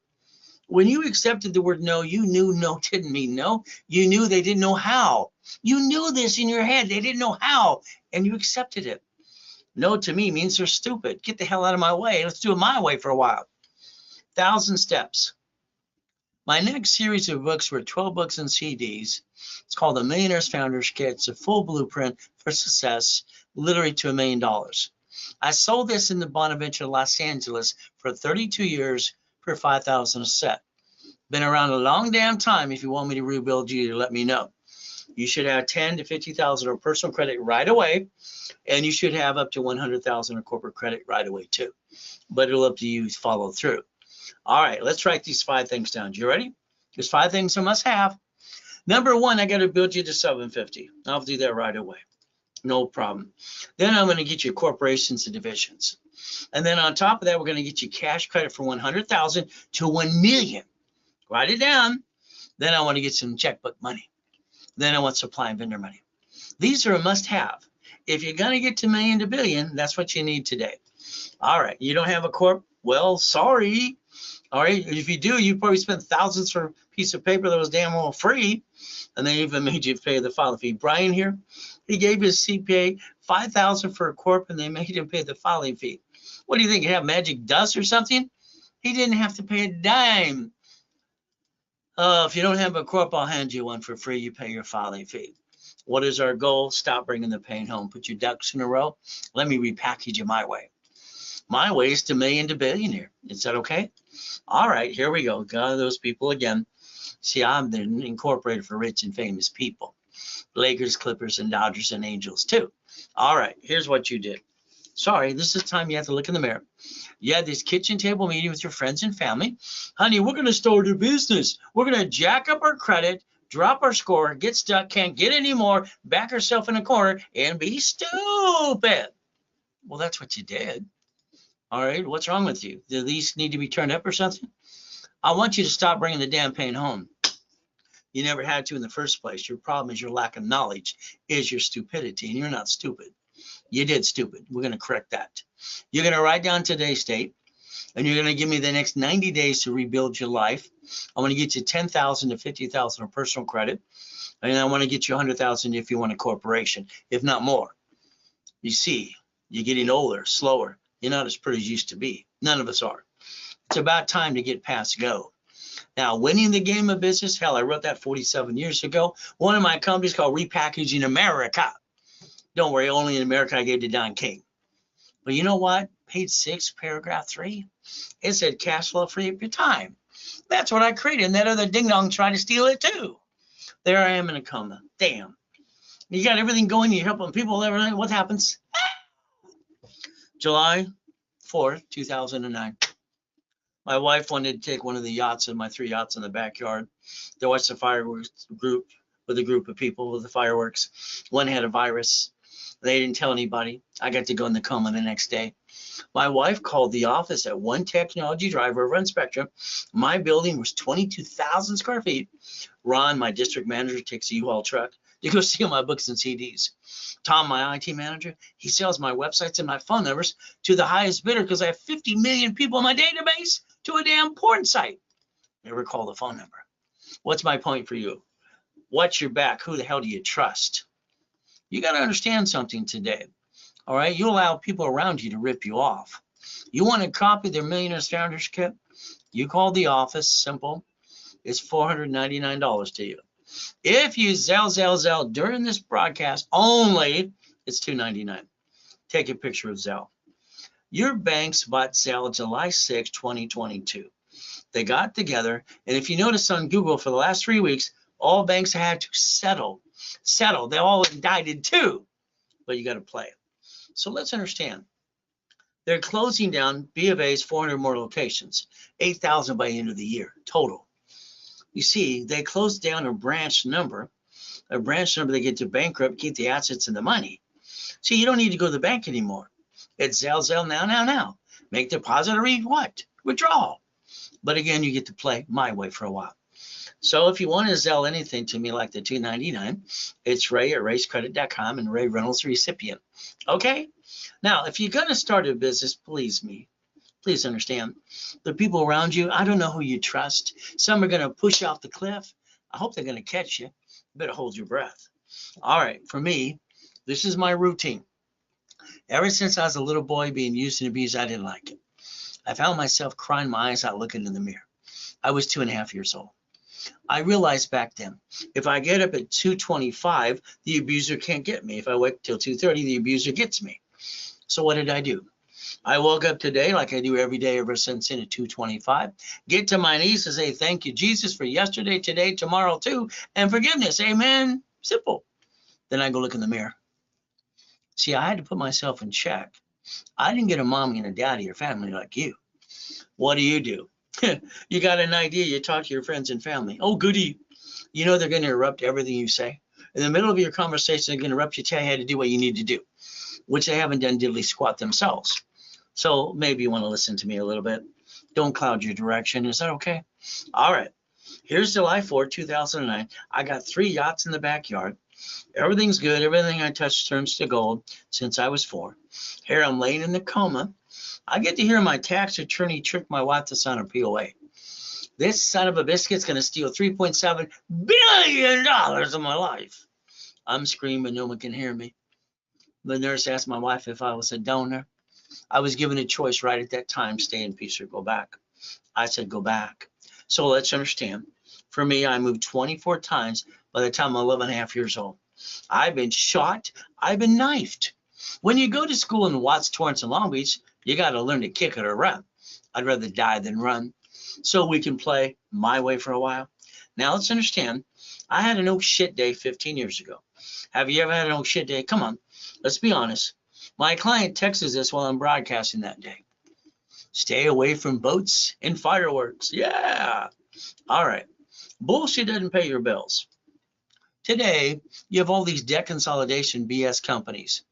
B: When you accepted the word no, you knew no didn't mean no. You knew they didn't know how. You knew this in your head. They didn't know how, and you accepted it. No to me means they're stupid. Get the hell out of my way. Let's do it my way for a while. 1,000 steps. My next series of books were 12 books and CDs. It's called The Millionaire's Founder's Kit. It's a full blueprint for success, literally to $1 million. I sold this in the Bonaventure, Los Angeles for 32 years for $5,000 a set. Been around a long damn time. If you want me to rebuild you, let me know. You should have 10 to 50,000 of personal credit right away, and you should have up to 100,000 of corporate credit right away too. But it'll up to you to follow through. All right, let's write these 5 things down. You ready? There's 5 things I must have. Number 1, I got to build you to 750. I'll do that right away. No problem. Then I'm going to get you corporations and divisions. And then on top of that, we're going to get you cash credit for 100,000 to 1 million. Write it down. Then I want to get some checkbook money. Then I want supply and vendor money. These are a must-have. If you're going to get to million to billion, that's what you need today. All right. You don't have a corp? Well, sorry. All right. If you do, you probably spent thousands for a piece of paper that was damn well free. And they even made you pay the filing fee. Brian here, he gave his CPA $5,000 for a corp, and they made him pay the filing fee. What do you think? You have magic dust or something? He didn't have to pay a dime. If you don't have a corp, I'll hand you one for free. You pay your filing fee. What is our goal? Stop bringing the pain home. Put your ducks in a row. Let me repackage you my way. My way is to million to billionaire. Is that okay? All right, here we go. Got those people again. See, I'm incorporated for rich and famous people. Lakers, Clippers, and Dodgers, and Angels too. All right, here's what you did. Sorry, this is time you have to look in the mirror. You had this kitchen table meeting with your friends and family. Honey, we're going to start a business. We're going to jack up our credit, drop our score, get stuck, can't get any more, back ourselves in a corner, and be stupid. Well, that's what you did. All right, what's wrong with you? Do these need to be turned up or something? I want you to stop bringing the damn pain home. You never had to in the first place. Your problem is your lack of knowledge, is your stupidity, and you're not stupid. You did stupid. We're going to correct that. You're going to write down today's date, and you're going to give me the next 90 days to rebuild your life. I want to get you 10,000 to 50,000 of personal credit, and I want to get you 100,000 if you want a corporation, if not more. You see, you're getting older, slower. You're not as pretty as you used to be. None of us are. It's about time to get past go. Now, winning the game of business, hell, I wrote that 47 years ago. One of my companies called Repackaging America. Don't worry, only in America I gave to Don King. But you know what? Page 6, paragraph 3, it said cash flow free up your time. That's what I created, and that other ding-dong tried to steal it too. There I am in a coma. Damn. You got everything going, you're helping people, everything. What happens? July 4th, 2009. My wife wanted to take one of the yachts in my 3 yachts in the backyard to watch the fireworks group with a group of people with the fireworks. One had a virus. They didn't tell anybody. I got to go in the coma the next day. My wife called the office at One Technology Drive over on Spectrum. My building was 22,000 square feet. Ron, my district manager, takes a U-Haul truck to go steal my books and CDs. Tom, my IT manager, he sells my websites and my phone numbers to the highest bidder because I have 50 million people in my database to a damn porn site. Never call the phone number. What's my point for you? Watch your back. Who the hell do you trust? You got to understand something today. All right, you allow people around you to rip you off. You want to copy their Millionaire Founders Kit? You call the office, simple. It's $499 to you. If you Zelle during this broadcast only, it's $299. Take a picture of Zelle. Your banks bought Zelle July 6, 2022. They got together, and if you notice on Google for the last 3 weeks, all banks had to settle. They all indicted too, but you got to play it. So let's understand. They're closing down B of A's 400 more locations, 8,000 by the end of the year total. You see, they closed down a branch number. They get to bankrupt, keep the assets and the money. So you don't need to go to the bank anymore. It's Zelle now. Make deposit or withdraw. But again, you get to play my way for a while. So if you want to Zelle anything to me like the $299, it's Ray at raycredit.com and Ray Reynolds recipient. Okay? Now, if you're going to start a business, please understand, the people around you, I don't know who you trust. Some are going to push you off the cliff. I hope they're going to catch you. You better hold your breath. All right, for me, this is my routine. Ever since I was a little boy being used and abused, I didn't like it. I found myself crying my eyes out looking in the mirror. I was 2.5 years old. I realized back then, if I get up at 2:25, the abuser can't get me. If I wait till 2:30, the abuser gets me. So what did I do? I woke up today like I do every day ever since at 2:25, get to my knees and say, thank you, Jesus, for yesterday, today, tomorrow too, and forgiveness. Amen. Simple. Then I go look in the mirror. See, I had to put myself in check. I didn't get a mommy and a daddy or family like you. What do? You got an idea, you talk to your friends and family. Oh, goody. You know they're going to interrupt everything you say. In the middle of your conversation, they're going to interrupt you, tell you how to do what you need to do, which they haven't done diddly squat themselves. So maybe you want to listen to me a little bit. Don't cloud your direction. Is that okay? All right. Here's July 4, 2009. I got 3 yachts in the backyard. Everything's good. Everything I touch turns to gold since I was 4. Here I'm laying in the coma. I get to hear my tax attorney trick my wife to sign a POA. This son of a biscuit's going to steal $3.7 billion of my life. I'm screaming. No one can hear me. The nurse asked my wife if I was a donor. I was given a choice right at that time, stay in peace or go back. I said, go back. So let's understand. For me, I moved 24 times by the time I'm 11.5 years old. I've been shot. I've been knifed. When you go to school in Watts, Torrance, and Long Beach, you got to learn to kick it or run. I'd rather die than run. So we can play my way for a while. Now let's understand. I had an oh shit day 15 years ago. Have you ever had an oh shit day? Come on. Let's be honest. My client texts us while I'm broadcasting that day. Stay away from boats and fireworks. Yeah. All right. Bullshit doesn't pay your bills. Today, you have all these debt consolidation BS companies.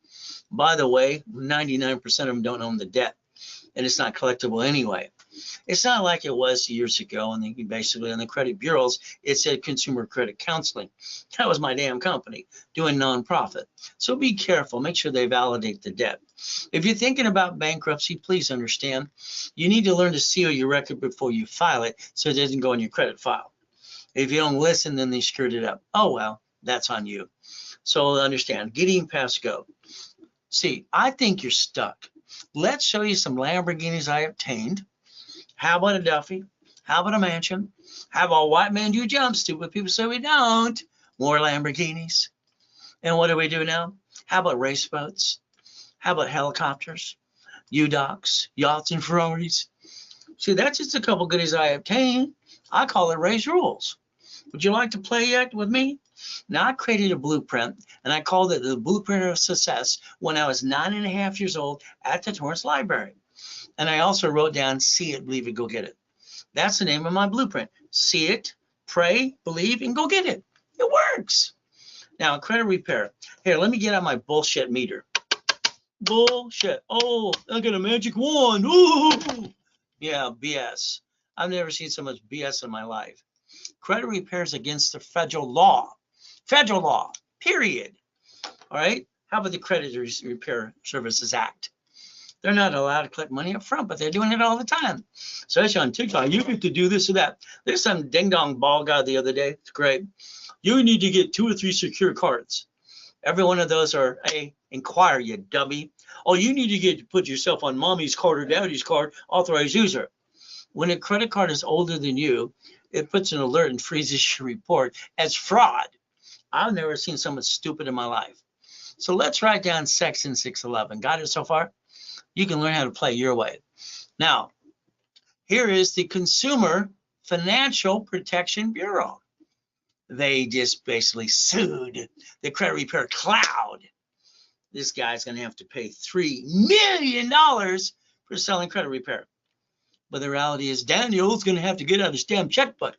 B: By the way, 99% of them don't own the debt, and it's not collectible anyway. It's not like it was years ago, and basically on the credit bureaus, it said Consumer Credit Counseling. That was my damn company doing nonprofit. So be careful. Make sure they validate the debt. If you're thinking about bankruptcy, please understand, you need to learn to seal your record before you file it so it doesn't go in your credit file. If you don't listen, then they screwed it up. Oh, well, that's on you. So understand, getting past go. See, I think you're stuck. Let's show you some Lamborghinis I obtained. How about a Duffy? How about a mansion? How about a white man do jump? Stupid people say we don't. More Lamborghinis. And what do we do now? How about race boats? How about helicopters? U-Docks, yachts, and Ferraris? See, that's just a couple goodies I obtained. I call it Ray's Rules. Would you like to play yet with me? Now, I created a blueprint, and I called it the Blueprint of Success when I was 9.5 years old at the Torrance Library. And I also wrote down, see it, believe it, go get it. That's the name of my blueprint. See it, pray, believe, and go get it. It works. Now, credit repair. Here, let me get out my bullshit meter. Bullshit. Oh, I got a magic wand. Ooh. Yeah, BS. I've never seen so much BS in my life. Credit repair is against the federal law. Federal law, period. All right? How about the Credit Repair Services Act? They're not allowed to collect money up front, but they're doing it all the time. Especially on TikTok, you get to do this or that. There's some ding-dong ball guy the other day. It's great. You need to get 2 or 3 secure cards. Every one of those are, hey, inquire, you dummy. Oh, you need to put yourself on mommy's card or daddy's card, authorized user. When a credit card is older than you, it puts an alert and freezes your report as fraud. I've never seen someone stupid in my life. So let's write down Section 611. Got it so far? You can learn how to play your way. Now, here is the Consumer Financial Protection Bureau. They just basically sued the credit repair cloud. This guy's going to have to pay $3 million for selling credit repair. But the reality is Daniel's going to have to get out his damn checkbook.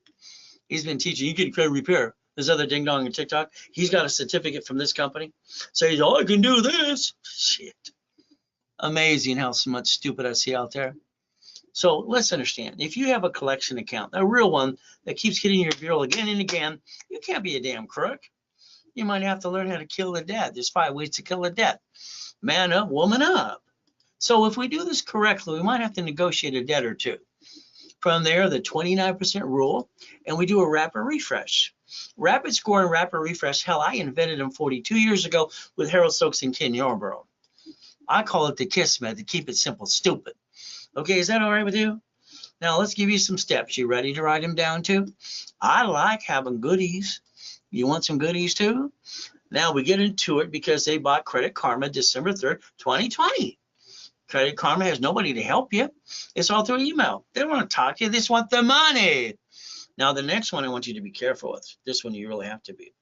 B: He's been teaching you can credit repair. This other ding dong on TikTok, he's got a certificate from this company. So he's, oh, I can do this. Shit. Amazing how much stupid I see out there. So let's understand, if you have a collection account, a real one that keeps hitting your bureau again and again, you can't be a damn crook. You might have to learn how to kill the debt. There's 5 ways to kill a debt. Man up, woman up. So if we do this correctly, we might have to negotiate a debt or two. From there, the 29% rule, and we do a rapid refresh. Rapid score and rapid refresh, hell, I invented them 42 years ago with Harold Stokes and Ken Yarborough. I call it the KISS method, keep it simple, stupid. Okay, is that all right with you? Now let's give you some steps. You ready to write them down too? I like having goodies. You want some goodies too? Now we get into it because they bought Credit Karma December 3rd, 2020. Credit Karma has nobody to help you. It's all through email. They don't want to talk to you. They just want the money. Now the next one I want you to be careful with. This one you really have to be.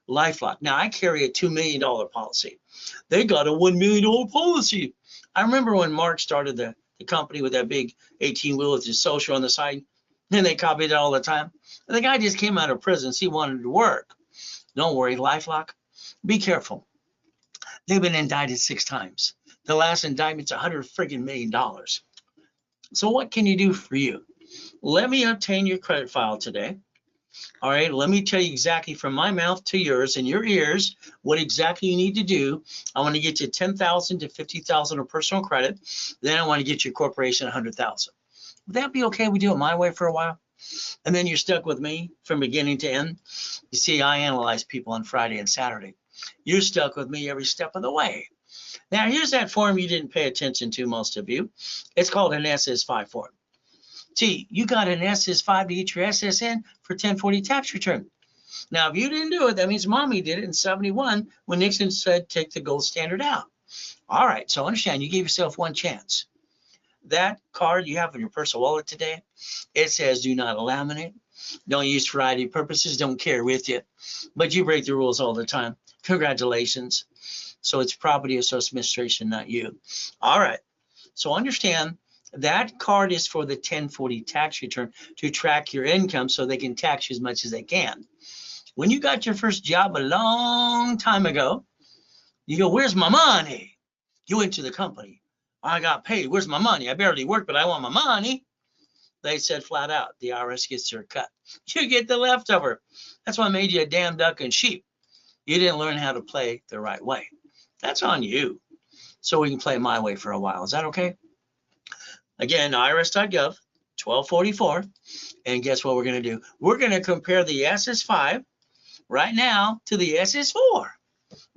B: LifeLock. Now I carry a $2 million policy. They got a $1 million policy. I remember when Mark started the company with that big 18-wheel with his social on the side, and they copied it all the time. And the guy just came out of prison, so he wanted to work. Don't worry, LifeLock, be careful. They've been indicted 6 times. The last indictment's $100 million. So what can you do for you? Let me obtain your credit file today. All right, let me tell you exactly from my mouth to yours and your ears what exactly you need to do. I want to get you 10,000 to 50,000 of personal credit. Then I want to get your corporation 100,000. Would that be okay? We do it my way for a while, and then you're stuck with me from beginning to end. You see, I analyze people on Friday and Saturday. You're stuck with me every step of the way. Now, here's that form you didn't pay attention to, most of you. It's called an SS5 form. See, you got an SS5 to get your SSN for 1040 tax return. Now, if you didn't do it, that means mommy did it in 71 when Nixon said take the gold standard out. All right, so understand, you gave yourself one chance. That card you have in your personal wallet today, it says do not laminate, don't use for ID purposes, don't carry with you. But you break the rules all the time. Congratulations. So it's property administration, not you. All right, so understand, that card is for the 1040 tax return to track your income so they can tax you as much as they can. When you got your first job a long time ago, you go, where's my money? You went to the company. I got paid. Where's my money? I barely work, but I want my money. They said flat out, the IRS gets their cut. You get the leftover. That's why I made you a damn duck and sheep. You didn't learn how to play the right way. That's on you. So we can play my way for a while. Is that okay? Again, irs.gov, 1244. And guess what we're going to do? We're going to compare the SS5 right now to the SS4,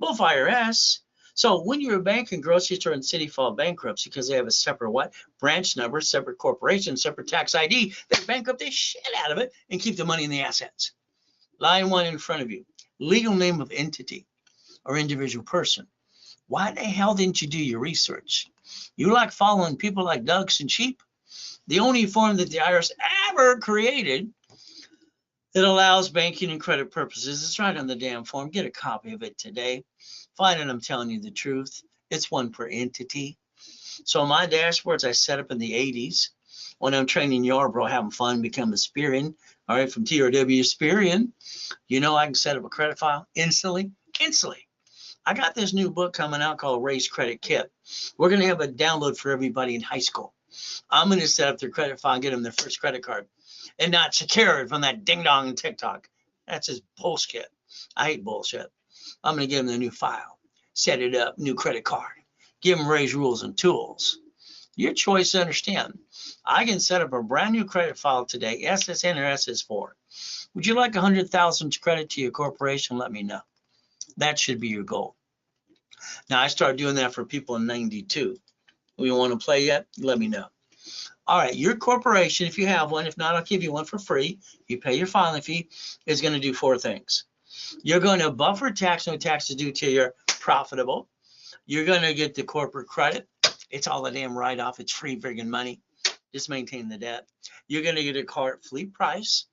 B: both IRS. So when you're a bank and grocery store and city file bankruptcy because they have a separate what? Branch number, separate corporation, separate tax ID, they bankrupt the shit out of it and keep the money in the assets. Line 1 in front of you, legal name of entity or individual person. Why the hell didn't you do your research? You like following people like ducks and sheep? The only form that the IRS ever created that allows banking and credit purposes is right on the damn form. Get a copy of it today. Find it, I'm telling you the truth. It's one per entity. So my dashboards I set up in the 80s when I'm training Yarborough, having fun, become a Sperian. All right, from TRW Sperian. You know I can set up a credit file instantly. I got this new book coming out called Ray's Credit Kit. We're going to have a download for everybody in high school. I'm going to set up their credit file and get them their first credit card and not secure it from that ding-dong and TikTok. That's just bullshit. I hate bullshit. I'm going to give them the new file, set it up, new credit card, give them Ray's rules and tools. Your choice to understand. I can set up a brand new credit file today, SSN or SS4. Would you like 100,000 credit to your corporation? Let me know. That should be your goal. Now, I started doing that for people in 92. You want to play yet? Let me know. All right, your corporation, if you have one, if not, I'll give you one for free. You pay your filing fee, is going to do 4 things. You're going to buffer tax, no taxes due till you're profitable. You're going to get the corporate credit. It's all a damn write-off. It's free friggin' money. Just maintain the debt. You're going to get a car at fleet price,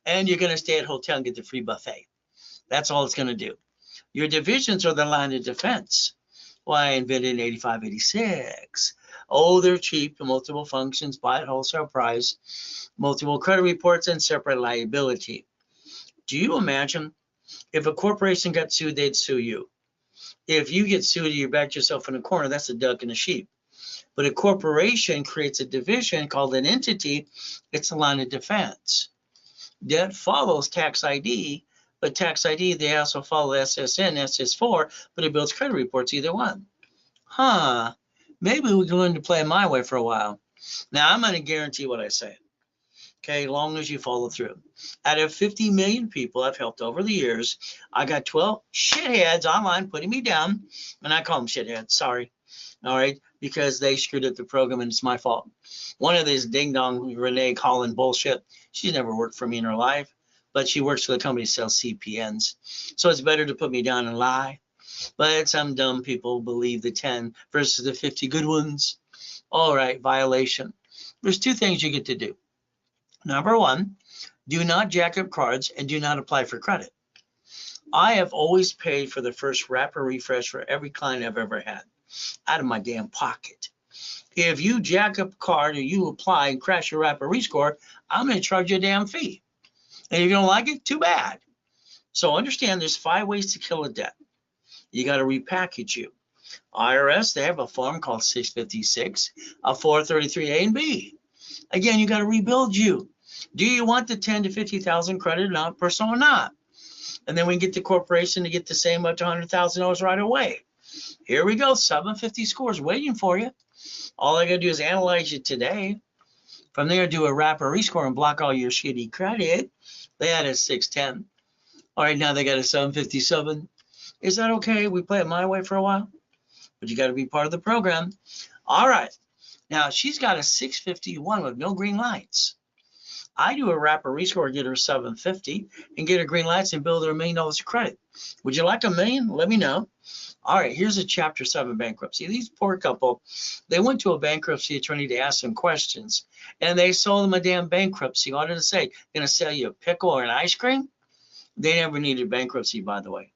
B: and you're going to stay at a hotel and get the free buffet. That's all it's going to do. Your divisions are the line of defense. Why I invented in 85, 86. Oh, they're cheap, multiple functions, buy at wholesale price, multiple credit reports, and separate liability. Do you imagine if a corporation got sued, they'd sue you? If you get sued, you back yourself in a corner. That's a duck and a sheep. But a corporation creates a division called an entity. It's a line of defense. That follows tax ID, but tax ID, they also follow SSN, SS4, but it builds credit reports, either one. Maybe we can learn to play my way for a while. Now, I'm going to guarantee what I say. Okay, as long as you follow through. Out of 50 million people I've helped over the years, I got 12 shitheads online putting me down, and I call them shitheads, sorry. All right, because they screwed up the program and it's my fault. One of these ding-dong Renee Collin bullshit, she's never worked for me in her life, but she works for the company that sells CPNs. So it's better to put me down and lie. But some dumb people believe the 10 versus the 50 good ones. All right, violation. There's 2 things you get to do. Number 1, do not jack up cards and do not apply for credit. I have always paid for the first wrapper refresh for every client I've ever had, out of my damn pocket. If you jack up a card or you apply and crash your wrapper rescore, I'm going to charge you a damn fee. And if you don't like it, too bad. So understand there's 5 ways to kill a debt. You got to repackage you. IRS, they have a form called 656, a 433A and B. Again, you got to rebuild you. Do you want the 10 to 50,000 credit, not personal or not? And then we can get the corporation to get the same up to $100,000 right away. Here we go, 750 scores waiting for you. All I got to do is analyze you today. From there, do a wrapper rescore and block all your shitty credit. They had a 610. All right, now they got a 757. Is that okay? We play it my way for a while, but you got to be part of the program. All right. Now she's got a 651 with no green lights. I do a wrapper rescore, get her 750, and get her green lights and build her $1 million of credit. Would you like $1 million? Let me know. All right, here's a Chapter 7 bankruptcy. These poor couple, they went to a bankruptcy attorney to ask some questions, and they sold them a damn bankruptcy. What did it say? Going to sell you a pickle or an ice cream? They never needed bankruptcy, by the way.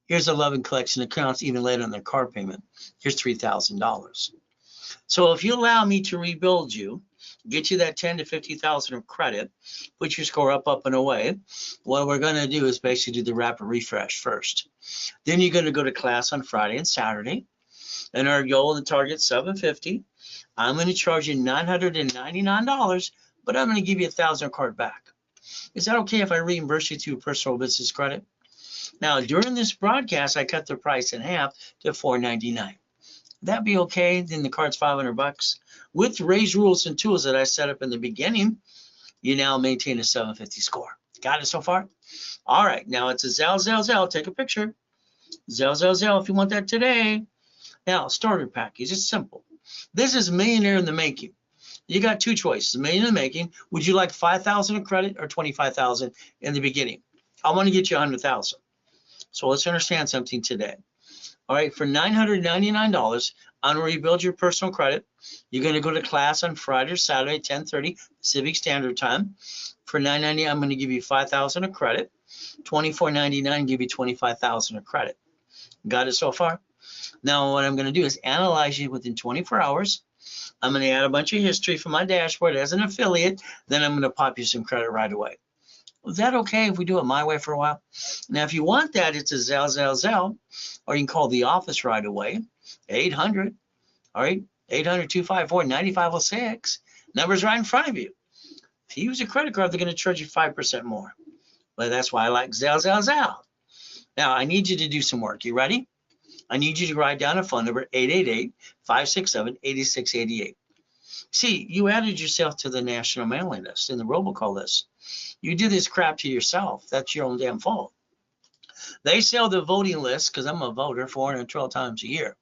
B: Here's 11 collection accounts, even later on their car payment. Here's $3,000. So if you allow me to rebuild you, get you that 10 to 50,000 of credit, put your score up and away, what we're going to do is basically do the wrapper refresh first. Then you're going to go to class on Friday and Saturday, and our goal and target 750. I'm going to charge you $999, but I'm going to give you $1,000 card back. Is that okay if I reimburse you through personal business credit? Now, during this broadcast, I cut the price in half to $499. That be okay? Then the card's $500. With Ray's rules and tools that I set up in the beginning, you now maintain a 750 score. Got it so far? All right, now it's a Zell. Take a picture. Zell if you want that today. Now, starter package, it's simple. This is millionaire in the making. You got 2 choices, millionaire in the making. Would you like 5,000 of credit or 25,000 in the beginning? I want to get you 100,000. So let's understand something today. All right, for $999, I'm going to rebuild your personal credit. You're going to go to class on Friday or Saturday, 10:30 Pacific Standard Time. For $999, I'm going to give you 5,000 of credit. $24.99, give you 25,000 of credit. Got it so far? Now what I'm going to do is analyze you within 24 hours. I'm going to add a bunch of history from my dashboard as an affiliate. Then I'm going to pop you some credit right away. Is that okay if we do it my way for a while? Now, if you want that, it's a Zell, or you can call the office right away, 800, all right, 800-254-9506. Number's right in front of you. If you use a credit card, they're going to charge you 5% more. But that's why I like Zell. Now, I need you to do some work. You ready? I need you to write down a phone number, 888-567-8688. See, you added yourself to the national mailing list and the robocall list. You do this crap to yourself. That's your own damn fault. They sell the voting list because I'm a voter 412 times a year.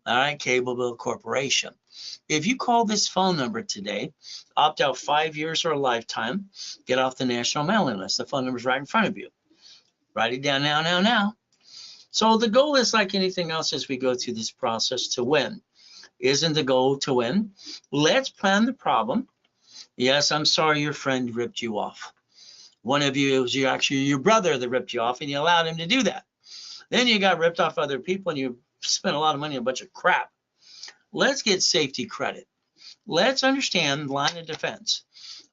B: All right, Cable Bill Corporation. If you call this phone number today, opt out 5 years or a lifetime, get off the national mailing list. The phone number is right in front of you. Write it down now. So the goal is like anything else as we go through this process to win. Isn't the goal to win? Let's plan the problem. Yes, I'm sorry your friend ripped you off. One of you, it was actually your brother that ripped you off, and you allowed him to do that. Then you got ripped off other people, and you spent a lot of money on a bunch of crap. Let's get safety credit. Let's understand line of defense.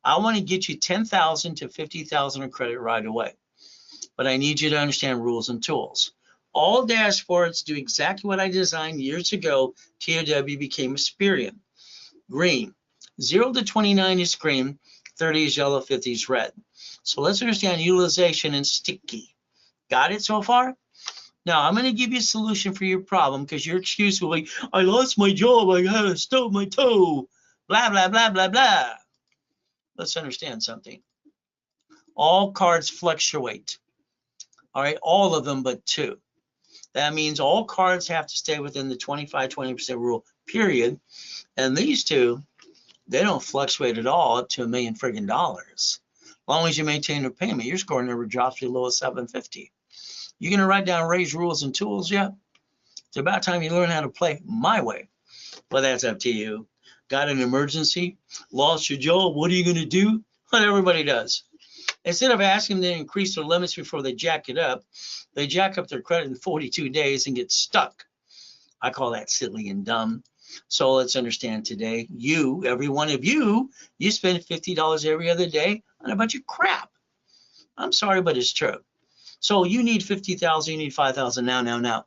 B: I want to get you 10,000 to 50,000 of credit right away, but I need you to understand rules and tools. All dashboards do exactly what I designed years ago. TOW became Experian. Green. 0 to 29 is green, 30 is yellow, 50 is red. So let's understand utilization and sticky. Got it so far? Now, I'm going to give you a solution for your problem because your excuse will be, I lost my job, I had to stub my toe, blah, blah, blah, blah, blah. Let's understand something. All cards fluctuate. All right, all of them but two. That means all cards have to stay within the 25-20% rule, period. And these two, they don't fluctuate at all up to $1 million friggin' dollars. As long as you maintain a payment, your score never drops below a 750. You gonna write down Ray's rules and tools yet? It's about time you learn how to play my way. Well, that's up to you. Got an emergency? Lost your job? What are you gonna do? What everybody does. Instead of asking them to increase their limits before they jack it up, they jack up their credit in 42 days and get stuck. I call that silly and dumb. So let's understand today, you, every one of you, you spend $50 every other day on a bunch of crap. I'm sorry, but it's true. So you need 50,000, you need 5,000 now.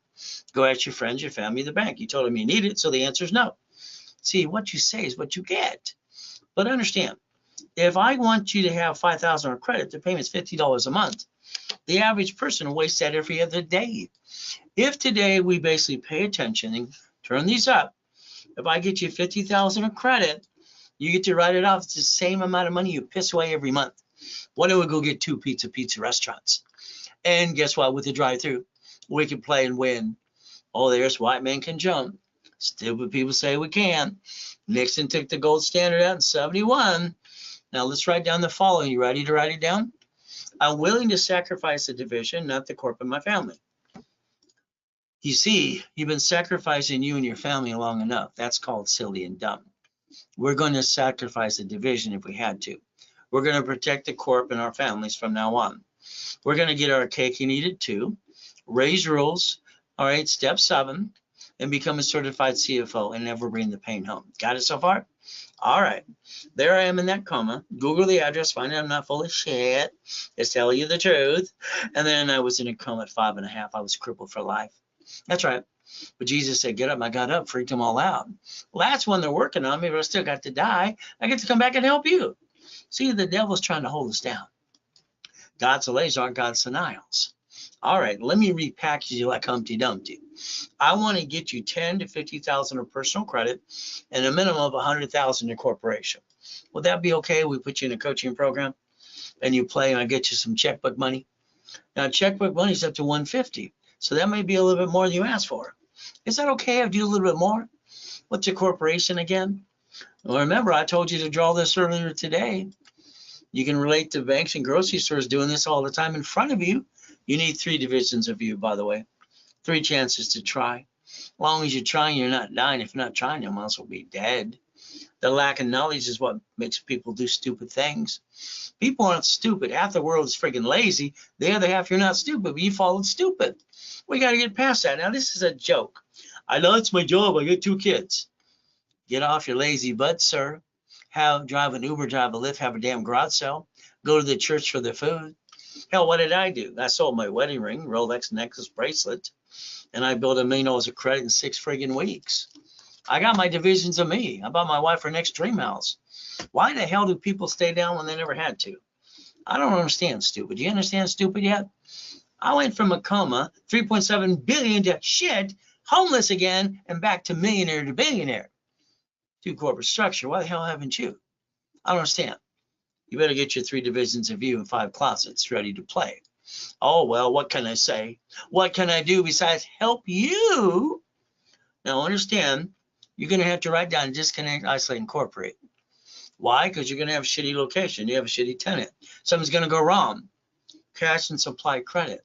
B: Go ask your friends, your family, the bank. You told them you need it, so the answer is no. See, what you say is what you get. But understand, if I want you to have 5,000 of credit, the payment's $50 a month. The average person wastes that every other day. If today we basically pay attention and turn these up, if I get you 50,000 of credit, you get to write it off. It's the same amount of money you piss away every month. Why don't we go get 2 pizza restaurants? And guess what? With the drive-through, we can play and win. Oh, there's white man can jump. Stupid people say we can. Nixon took the gold standard out in 71. Now let's write down the following. You ready to write it down? I'm willing to sacrifice the division, not the corp of my family. You see, you've been sacrificing you and your family long enough. That's called silly and dumb. We're going to sacrifice the division if we had to. We're going to protect the corp and our families from now on. We're going to get our cake and eat it too. Raise rules. All right, step 7, and become a certified CFO and never bring the pain home. Got it so far? All right, there I am in that coma. Google the address, find out I'm not full of shit. Just tell you the truth. And then I was in a coma at 5.5. I was crippled for life. That's right. But Jesus said, get up. I got up, freaked them all out. Well, that's when they're working on me, but I still got to die. I get to come back and help you. See, the devil's trying to hold us down. God's delays aren't God's denials. All right, let me repackage you like Humpty Dumpty. I want to get you 10 to 50,000 of personal credit and a minimum of 100,000 in corporation. Would that be okay? We put you in a coaching program and you play and I get you some checkbook money. Now, checkbook money is up to 150, so that may be a little bit more than you asked for. Is that okay if I do a little bit more? What's your corporation again? Well, remember, I told you to draw this earlier today. You can relate to banks and grocery stores doing this all the time in front of you. You need 3 divisions of you, by the way. 3 chances to try. As long as you're trying, you're not dying. If you're not trying, you might as well be dead. The lack of knowledge is what makes people do stupid things. People aren't stupid. Half the world is freaking lazy. The other half, you're not stupid, but you followed stupid. We got to get past that. Now, this is a joke. I lost my job. I got 2 kids. Get off your lazy butt, sir. Drive an Uber, drive a Lyft, have a damn garage sale. Go to the church for the food. Hell, what did I do? I sold my wedding ring, Rolex necklace bracelet, and I built $1 million of credit in 6 friggin' weeks. I got my divisions of me. I bought my wife her next dream house. Why the hell do people stay down when they never had to? I don't understand, stupid. Do you understand stupid yet? I went from a coma, 3.7 billion to shit, homeless again, and back to millionaire to billionaire. 2 corporate structure. Why the hell haven't you? I don't understand. You better get your 3 divisions of you and 5 closets ready to play. Oh, well, what can I say? What can I do besides help you? Now, understand, you're going to have to write down disconnect, isolate, incorporate. Why? Because you're going to have a shitty location. You have a shitty tenant. Something's going to go wrong. Cash and supply credit.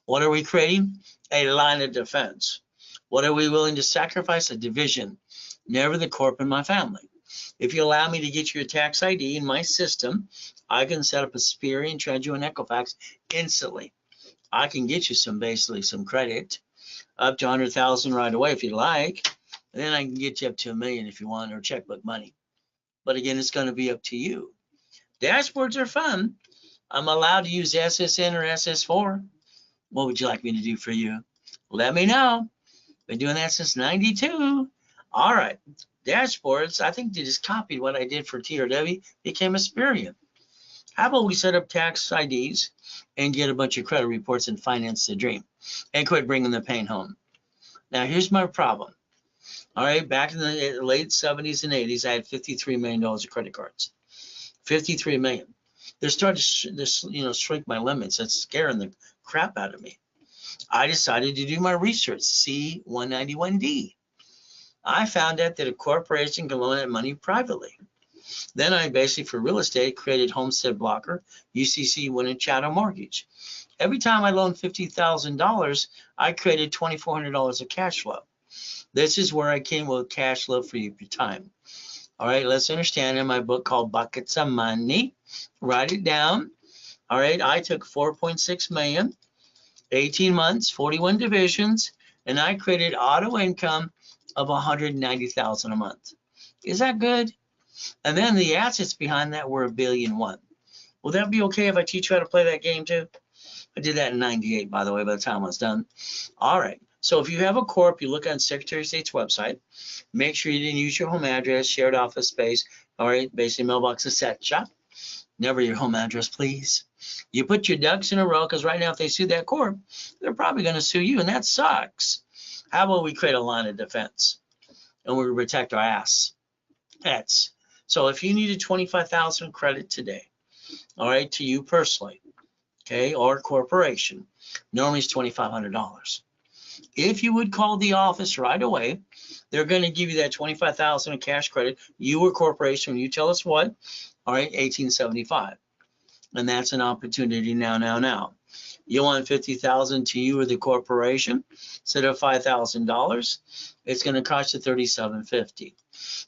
B: What are we creating? A line of defense. What are we willing to sacrifice? A division. Never the corp in my family. If you allow me to get your tax ID in my system, I can set up a Experian, Treasure, and Equifax instantly. I can get you basically some credit, up to 100,000 right away if you like. And then I can get you up to $1 million if you want, or checkbook money. But again, it's going to be up to you. Dashboards are fun. I'm allowed to use SSN or SS4. What would you like me to do for you? Let me know. Been doing that since '92. All right. Dashboards, I think they just copied what I did for TRW, became Experian. How about we set up tax IDs and get a bunch of credit reports and finance the dream and quit bringing the pain home? Now, here's my problem. All right, back in the late 70s and 80s, I had $53 million of credit cards. 53 million. They're starting to shrink my limits. That's scaring the crap out of me. I decided to do my research, C191D. I found out that a corporation can loan that money privately. Then I basically, for real estate, created Homestead Blocker, UCC Winning Chattel Mortgage. Every time I loaned $50,000, I created $2,400 of cash flow. This is where I came with cash flow for your time. All right, let's understand in my book called Buckets of Money. Write it down. All right, I took 4.6 million, 18 months, 41 divisions, and I created auto income of 190,000 a month. Is that good? And then the assets behind that were $1.1 billion. Will that be okay if I teach you how to play that game too? I did that in '98, by the way, by the time I was done. All right. So if you have a corp, you look on Secretary of State's website, make sure you didn't use your home address, shared office space, all right, basically mailbox, etc. Never your home address, please. You put your ducks in a row, because right now if they sue that corp, they're probably going to sue you, and that sucks. How about we create a line of defense, and we protect our ass? Pets. So if you needed 25,000 credit today, all right, to you personally, okay, or corporation, normally it's $2,500. If you would call the office right away, they're going to give you that 25,000 of cash credit. You or corporation, you tell us what, all right, 1875. And that's an opportunity now. You want 50,000 to you or the corporation instead of $5,000, it's going to cost you $3,750.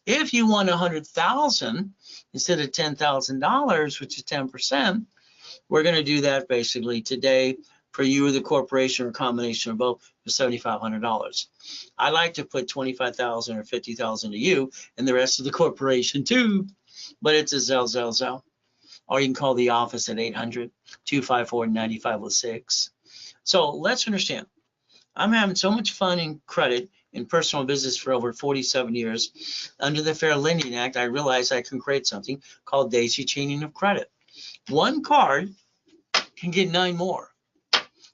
B: If you want 100,000 instead of $10,000, which is 10%, we're going to do that basically today for you or the corporation or combination of both for $7,500. I like to put 25,000 or 50,000 to you and the rest of the corporation too, but it's a Zell. Or you can call the office at 800-254-9506. So let's understand. I'm having so much fun in credit in personal business for over 47 years. Under the Fair Lending Act, I realized I can create something called daisy chaining of credit. One card can get 9 more.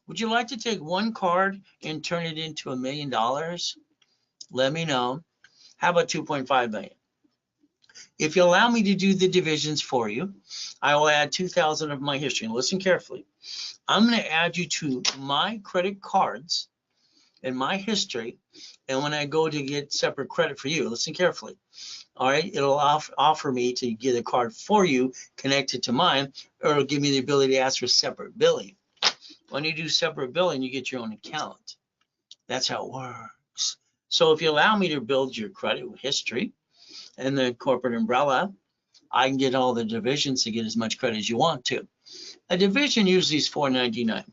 B: Would you like to take one card and turn it into $1 million? Let me know. How about 2.5 million? If you allow me to do the divisions for you, I will add 2,000 of my history. And listen carefully. I'm going to add you to my credit cards and my history. And when I go to get separate credit for you, listen carefully. All right, it'll offer me to get a card for you connected to mine, or it'll give me the ability to ask for separate billing. When you do separate billing, you get your own account. That's how it works. So if you allow me to build your credit history and the corporate umbrella, I can get all the divisions to get as much credit as you want to. A division usually is $4.99.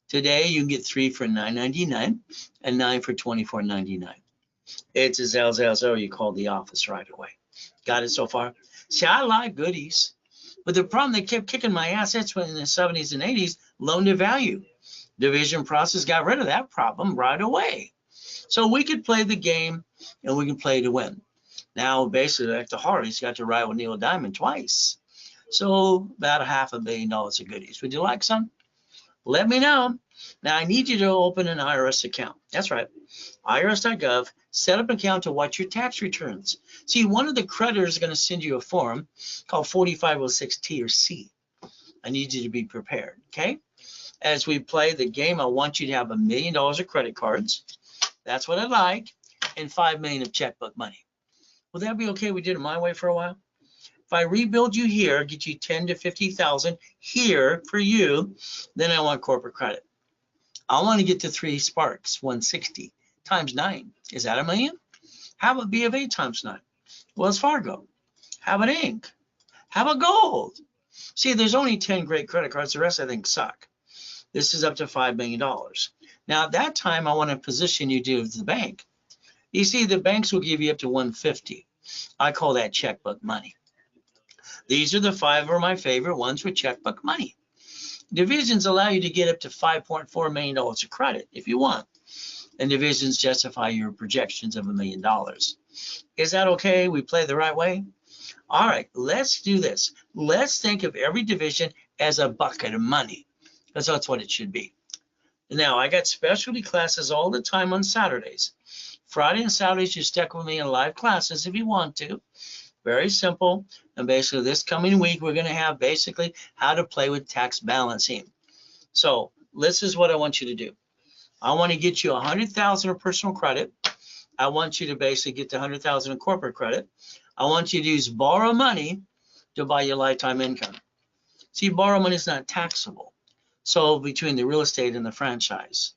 B: Today you can get 3 for $9.99 and 9 for $24.99. It's a Zell. You call the office right away. Got it so far? See, I like goodies. But the problem, they kept kicking my assets in the 70s and 80s, loan to value. Division process got rid of that problem right away. So we could play the game and we can play to win. Now, basically, like the Harleys got to ride with Neil Diamond twice. So about $500 million of goodies. Would you like some? Let me know. Now, I need you to open an IRS account. That's right. IRS.gov, set up an account to watch your tax returns. See, one of the creditors is going to send you a form called 4506T or C. I need you to be prepared, okay? as we play the game, I want you to have $1 million of credit cards. That's what I like. And $5 million of checkbook money. Will that be okay? We did it my way for a while. If I rebuild you here, get you 10 to 50,000 here for you, then I want corporate credit. I want to get to 3 Sparks, 160 times 9. Is that $1 million? How about B of A times 9? Wells Fargo. How about Inc? How about Gold? See, there's only 10 great credit cards. The rest I think suck. This is up to $5 million. Now at that time, I want to position you to the bank. You see, the banks will give you up to 150. I call that checkbook money. These are the 5 of my favorite ones with checkbook money. Divisions allow you to get up to $5.4 million of credit if you want. And divisions justify your projections of $1 million. Is that okay? We play the right way? All right, let's do this. Let's think of every division as a bucket of money, because that's what it should be. Now, I got specialty classes all the time on Saturdays. Friday and Saturdays, you stick with me in live classes if you want to. Very simple. And basically, this coming week, we're going to have basically how to play with tax balancing. So this is what I want you to do. I want to get you 100,000 of personal credit. I want you to basically get to 100,000 of corporate credit. I want you to use borrow money to buy your lifetime income. See, borrow money is not taxable. So between the real estate and the franchise,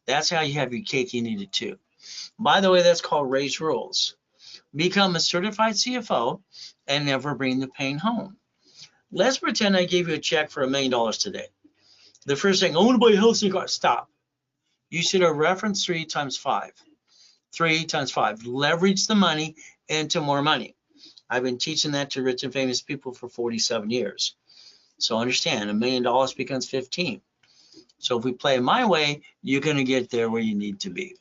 B: that's how you have your cake and eat it too. By the way, that's called Ray's Rules. Become a certified CFO and never bring the pain home. Let's pretend I gave you a check for $1 million today. The first thing, I want to buy a house and car. Stop. You should have referenced 3 times 5. 3 times 5. Leverage the money into more money. I've been teaching that to rich and famous people for 47 years. So understand, $1 million becomes 15. So if we play my way, you're going to get there where you need to be.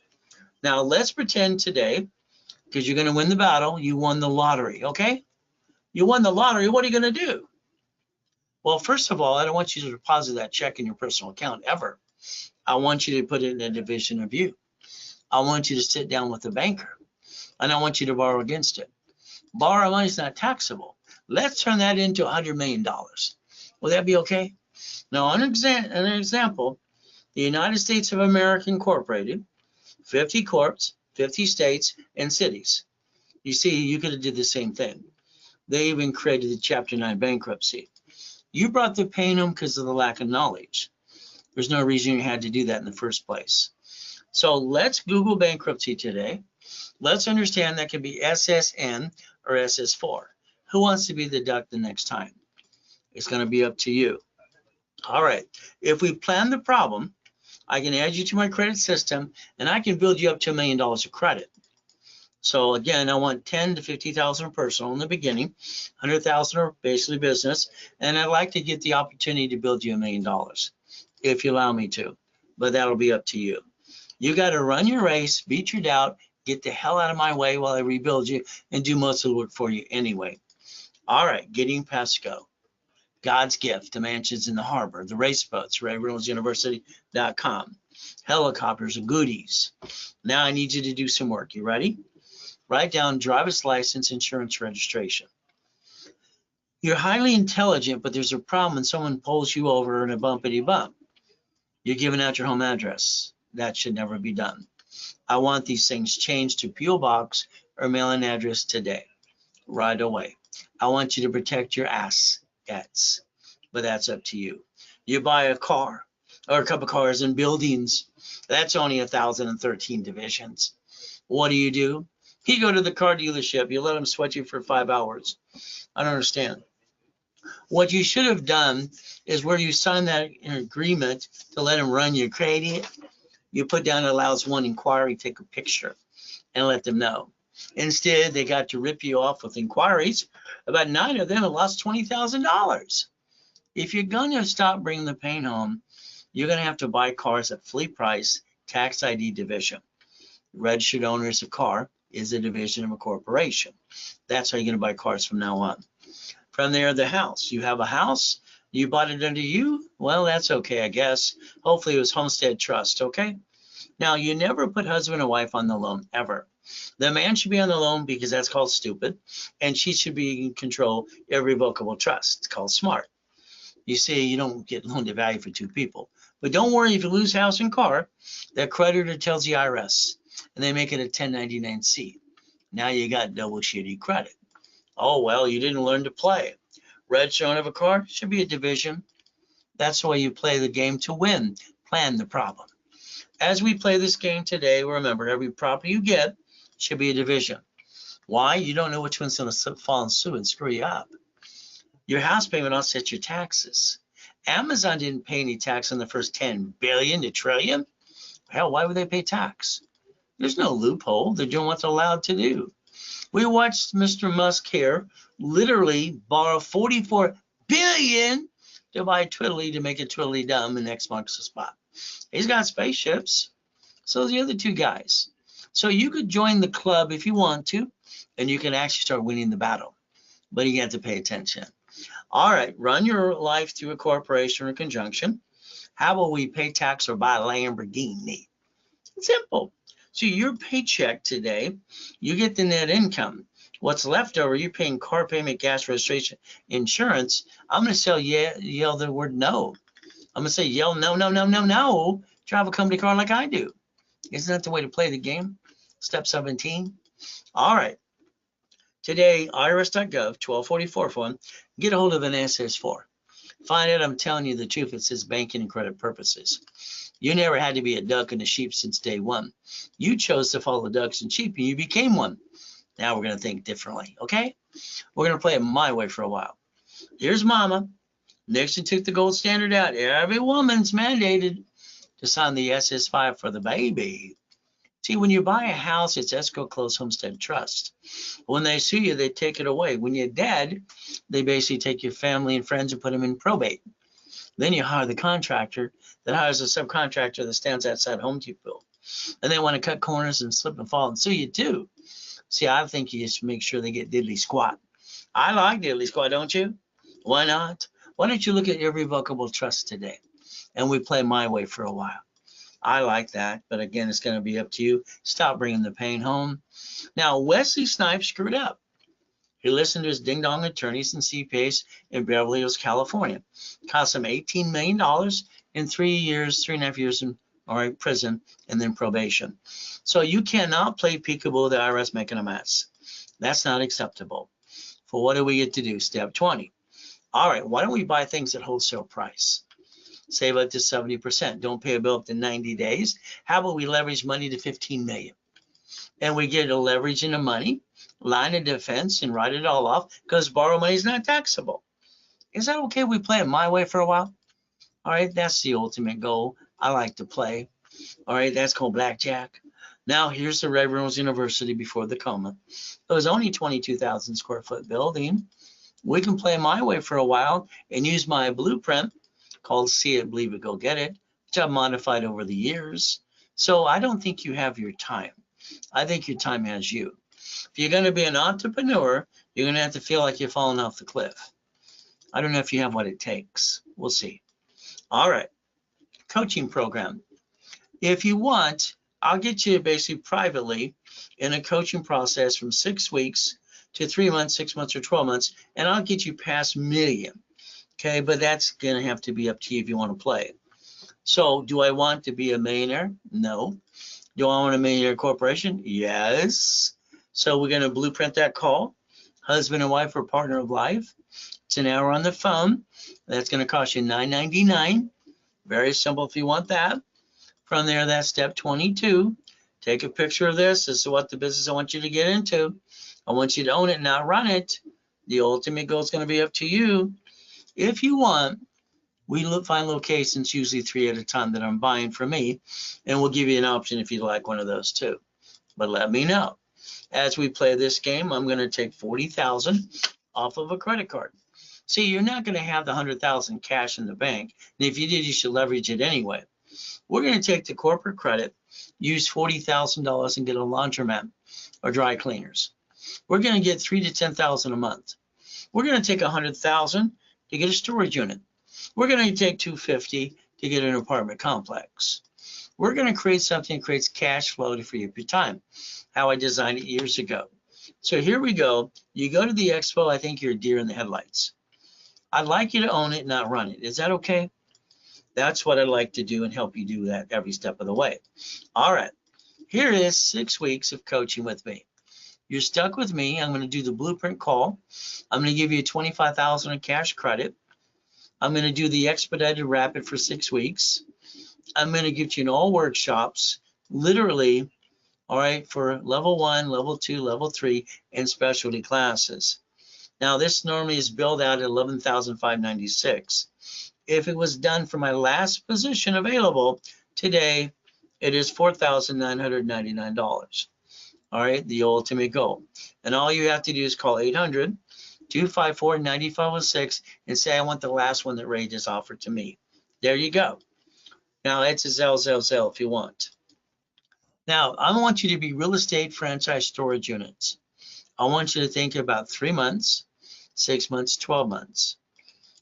B: Now let's pretend today, because you're going to win the battle, you won the lottery, okay? You won the lottery, what are you going to do? Well, first of all, I don't want you to deposit that check in your personal account ever. I want you to put it in a division of you. I want you to sit down with the banker, and I want you to borrow against it. Borrow money is not taxable. Let's turn that into $100 million. Will that be okay? Now, an example, the United States of America Incorporated, 50 corps, 50 states, and cities. You see, you could have did the same thing. They even created the Chapter 9 bankruptcy. You brought the pain home because of the lack of knowledge. There's no reason you had to do that in the first place. So let's Google bankruptcy today. Let's understand that can be SSN or SS4. Who wants to be the duck the next time? It's going to be up to you. All right. If we plan the problem, I can add you to my credit system, and I can build you up to $1 million of credit. So again, I want 10 to 50,000 personal in the beginning, 100,000 are basically business, and I'd like to get the opportunity to build you $1 million, if you allow me to. But that'll be up to you. You got to run your race, beat your doubt, get the hell out of my way while I rebuild you, and do most of the work for you anyway. All right, getting past go. God's gift, the mansions in the harbor, the race boats, Ray Reynolds University.com, helicopters and goodies. Now I need you to do some work. You ready? Write down driver's license, insurance, registration. You're highly intelligent, but there's a problem when someone pulls you over in a bumpity bump. You're giving out your home address. That should never be done. I want these things changed to P.O. Box or mailing address today, right away. I want you to protect your assets, but that's up to you. You buy a car or a couple of cars in buildings. That's only 1,013 divisions. What do? You go to the car dealership. You let them sweat you for 5 hours. I don't understand. What you should have done is where you sign that agreement to let them run your credit, you put down allows one inquiry, take a picture, and let them know. Instead, they got to rip you off with inquiries. About 9 of them have lost $20,000. If you're going to stop bringing the pain home, you're going to have to buy cars at fleet price, tax ID division. Registered owners of car is a division of a corporation. That's how you're going to buy cars from now on. From there, the house. You have a house, you bought it under you. Well, that's okay, I guess. Hopefully it was Homestead Trust, okay? Now, you never put husband and wife on the loan, ever. The man should be on the loan because that's called stupid, and she should be in control irrevocable trust. It's called smart. You see, you don't get loan to value for 2 people, But don't worry if you lose house and car, that creditor tells the IRS and they make it a 1099-C. Now you got double shitty credit. Oh, well, you didn't learn to play. Redstone of a car should be a division. That's the way you play the game to win. Plan the problem. As we play this game today, remember every property you get should be a division. Why? You don't know which one's going to fall in suit and screw you up. Your house payment offsets your taxes. Amazon didn't pay any tax on the first 10 billion to trillion. Hell, why would they pay tax? There's no loophole. They're doing what they're allowed to do. We watched Mr. Musk here literally borrow 44 billion to buy Twiddly to make it Twiddly dumb and X marks the spot. He's got spaceships. So the other two guys. So you could join the club if you want to, and you can actually start winning the battle. But you have to pay attention. All right, run your life through a corporation or conjunction. How about we pay tax or buy a Lamborghini? It's simple. So your paycheck today, you get the net income. What's left over, you're paying car payment, gas registration, insurance. I'm going to yell the word no. I'm going to say yell no, no, no, no, no. Drive a company car like I do. Isn't that the way to play the game? Step 17. All right. Today, irs.gov, 1244 form, get a hold of an SS4. Find out I'm telling you the truth. It says banking and credit purposes. You never had to be a duck and a sheep since day one. You chose to follow ducks and sheep, and you became one. Now we're going to think differently, okay? We're going to play it my way for a while. Here's Mama. Nixon took the gold standard out. Every woman's mandated to sign the SS5 for the baby. See, when you buy a house, it's escrow, closed, homestead, trust. When they sue you, they take it away. When you're dead, they basically take your family and friends and put them in probate. Then you hire the contractor that hires a subcontractor that stands outside Home Depot. And they want to cut corners and slip and fall and sue you too. See, I think you just make sure they get diddly squat. I like diddly squat, don't you? Why not? Why don't you look at irrevocable trust today? And we play my way for a while. I like that, but again, it's going to be up to you. Stop bringing the pain home. Now, Wesley Snipes screwed up. He listened to his ding-dong attorneys and CPAs in Beverly Hills, California. Cost him $18 million in 3.5 years in prison and then probation. So you cannot play peekaboo with the IRS making a mess. That's not acceptable. For what do we get to do? Step 20. All right, why don't we buy things at wholesale price? Save up to 70%. Don't pay a bill up to 90 days. How about we leverage money to 15 million? And we get a leverage into money, line of defense, and write it all off because borrow money is not taxable. Is that okay if we play it my way for a while? All right, that's the ultimate goal. I like to play. All right, that's called blackjack. Now here's the Ray Reynolds University before the coma. It was only 22,000 square foot building. We can play my way for a while and use my blueprint called See It, Believe It, Go Get It, which I've modified over the years. So I don't think you have your time. I think your time has you. If you're going to be an entrepreneur, you're going to have to feel like you're falling off the cliff. I don't know if you have what it takes. We'll see. All right. Coaching program. If you want, I'll get you basically privately in a coaching process from 6 weeks to 3 months, 6 months, or 12 months, and I'll get you past million. Okay, but that's going to have to be up to you if you want to play. So do I want to be a millionaire? No. Do I want a millionaire corporation? Yes. So we're going to blueprint that call. Husband and wife or partner of life. It's an hour on the phone. That's going to cost you $9.99. Very simple if you want that. From there, that's step 22. Take a picture of this. This is what the business I want you to get into. I want you to own it, not run it. The ultimate goal is going to be up to you. If you want, we find locations, usually 3 at a time, that I'm buying for me, and we'll give you an option if you like one of those too. But let me know. As we play this game, I'm going to take $40,000 off of a credit card. See, you're not going to have the $100,000 cash in the bank, and if you did, you should leverage it anyway. We're going to take the corporate credit, use $40,000 and get a laundromat or dry cleaners. We're going to get $3,000 to $10,000 a month. We're going to take $100,000 to get a storage unit. We're going to take $250,000 to get an apartment complex. We're going to create something that creates cash flow to free up your time, how I designed it years ago. So here we go. You go to the expo, I think you're a deer in the headlights. I'd like you to own it, not run it. Is that okay? That's what I like to do and help you do that every step of the way. All right, here is 6 weeks of coaching with me. You're stuck with me. I'm going to do the blueprint call. I'm going to give you 25,000 in cash credit. I'm going to do the expedited rapid for 6 weeks. I'm going to give you all workshops, literally, all right, for level 1, level 2, level 3, and specialty classes. Now, this normally is billed out at $11,596. If it was done for my last position available today, it is $4,999. All right, the ultimate goal. And all you have to do is call 800-254-9506 and say, I want the last one that Ray just offered to me. There you go. Now, it's a Zell if you want. Now, I want you to be real estate franchise storage units. I want you to think about 3 months, 6 months, 12 months.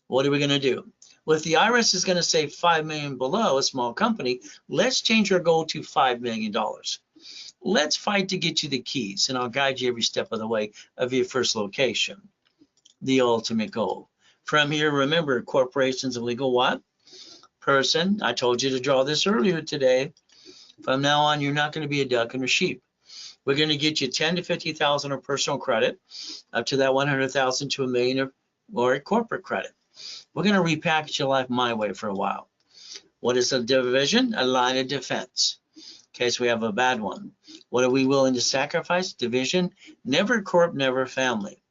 B: What are we going to do? Well, if the IRS is going to say $5 million below a small company, let's change our goal to $5 million. Let's fight to get you the keys, and I'll guide you every step of the way of your first location, the ultimate goal. From here, remember, corporation's a legal what? Person. I told you to draw this earlier today. From now on, you're not going to be a duck and a sheep. We're going to get you 10 to 50,000 of personal credit, up to that 100,000 to $1 million or corporate credit. We're going to repackage your life my way for a while. What is a division? A line of defense. In case we have a bad one. What are we willing to sacrifice? Division. Never corp, never family.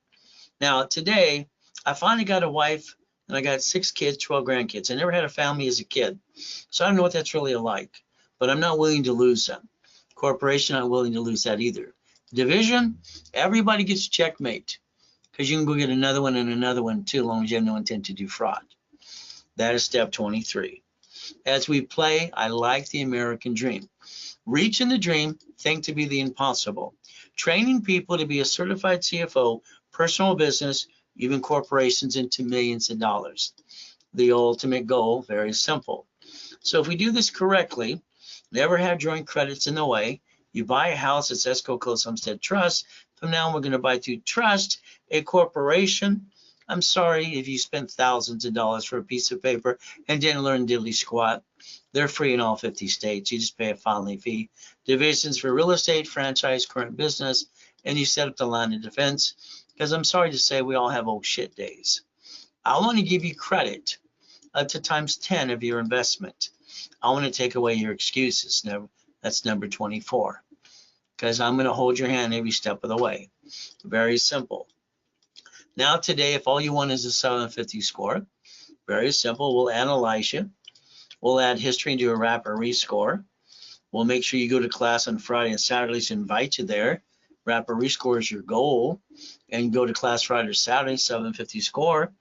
B: Now, today, I finally got a wife, and I got 6 kids, 12 grandkids. I never had a family as a kid, so I don't know what that's really like, but I'm not willing to lose them. Corporation, not willing to lose that either. Division, everybody gets checkmate, because you can go get another one and another one too, as long as you have no intent to do fraud. That is step 23. As we play, I like the American dream. Reach in the dream, think to be the impossible. Training people to be a certified CFO, personal business, even corporations into millions of dollars. The ultimate goal, very simple. So if we do this correctly, never have joint credits in the way, you buy a house, it's Esco Close Homestead Trust. From now on, we're going to buy through trust, a corporation. I'm sorry if you spent thousands of dollars for a piece of paper and didn't learn diddly squat. They're free in all 50 states. You just pay a filing fee. Divisions for real estate, franchise, current business, and you set up the line of defense. Because I'm sorry to say, we all have old shit days. I want to give you credit up to times 10 of your investment. I want to take away your excuses. That's number 24. Because I'm going to hold your hand every step of the way. Very simple. Now today, if all you want is a 750 score, very simple, we'll analyze you. We'll add history and do a rapid rescore. We'll make sure you go to class on Friday and Saturdays, invite you there. Rapid rescore is your goal. And go to class Friday or Saturday, 750 score.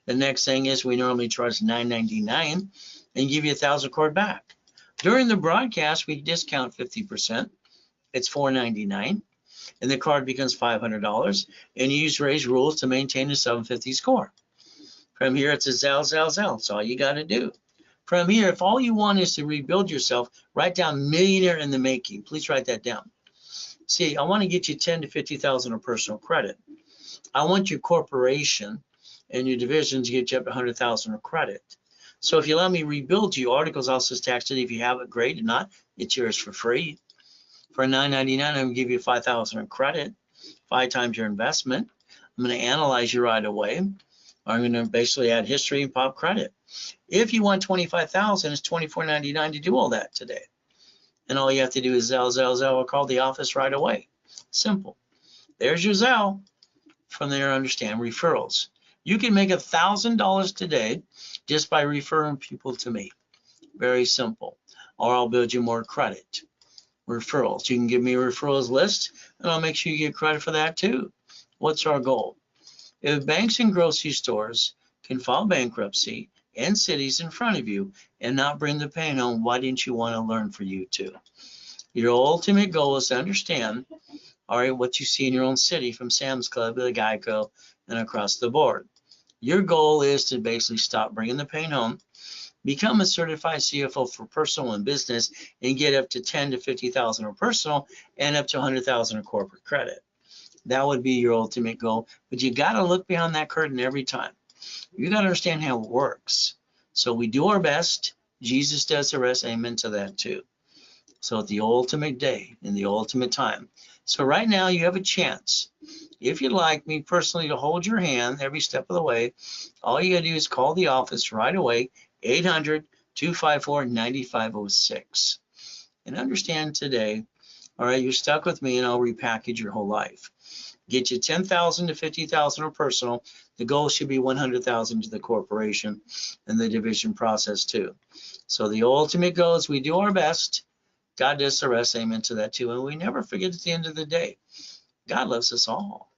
B: The next thing is we normally charge $9.99 and give you 1,000 cord back. During the broadcast, we discount 50%. It's $4.99. And the card becomes $500. And you use Ray's rules to maintain a 750 score. From here, it's a Zell. That's all you got to do. From here, if all you want is to rebuild yourself, write down millionaire in the making. Please write that down. See, I want to get you 10 to 50,000 of personal credit. I want your corporation and your divisions to get you up to 100,000 of credit. So if you let me rebuild you, articles also taxed it. If you have it, great. If not, it's yours for free. For $9.99, I'm going to give you 5,000 in credit, 5 times your investment. I'm going to analyze you right away. I'm going to basically add history and pop credit. If you want 25,000, it's $24.99 to do all that today. And all you have to do is Zell, or call the office right away. Simple. There's your Zell. From there, understand referrals. You can make $1,000 today just by referring people to me. Very simple. Or I'll build you more credit. Referrals. You can give me a referrals list, and I'll make sure you get credit for that too. What's our goal? If banks and grocery stores can file bankruptcy and cities in front of you and not bring the pain home, why didn't you want to learn for you too? Your ultimate goal is to understand, all right, what you see in your own city from Sam's Club to the Geico and across the board. Your goal is to basically stop bringing the pain home, become a certified CFO for personal and business, and get up to 10 to 50,000 of personal and up to 100,000 of corporate credit. That would be your ultimate goal, but you got to look behind that curtain every time. You got to understand how it works. So we do our best. Jesus does the rest. Amen to that too. So at the ultimate day, in the ultimate time. So right now you have a chance. If you'd like me personally to hold your hand every step of the way, all you gotta do is call the office right away, 800-254-9506. And understand today, all right, you're stuck with me and I'll repackage your whole life. Get you 10,000 to 50,000 or personal. The goal should be 100,000 to the corporation and the division process too. So the ultimate goal is we do our best. God does the rest. Amen to that too. And we never forget at the end of the day, God loves us all.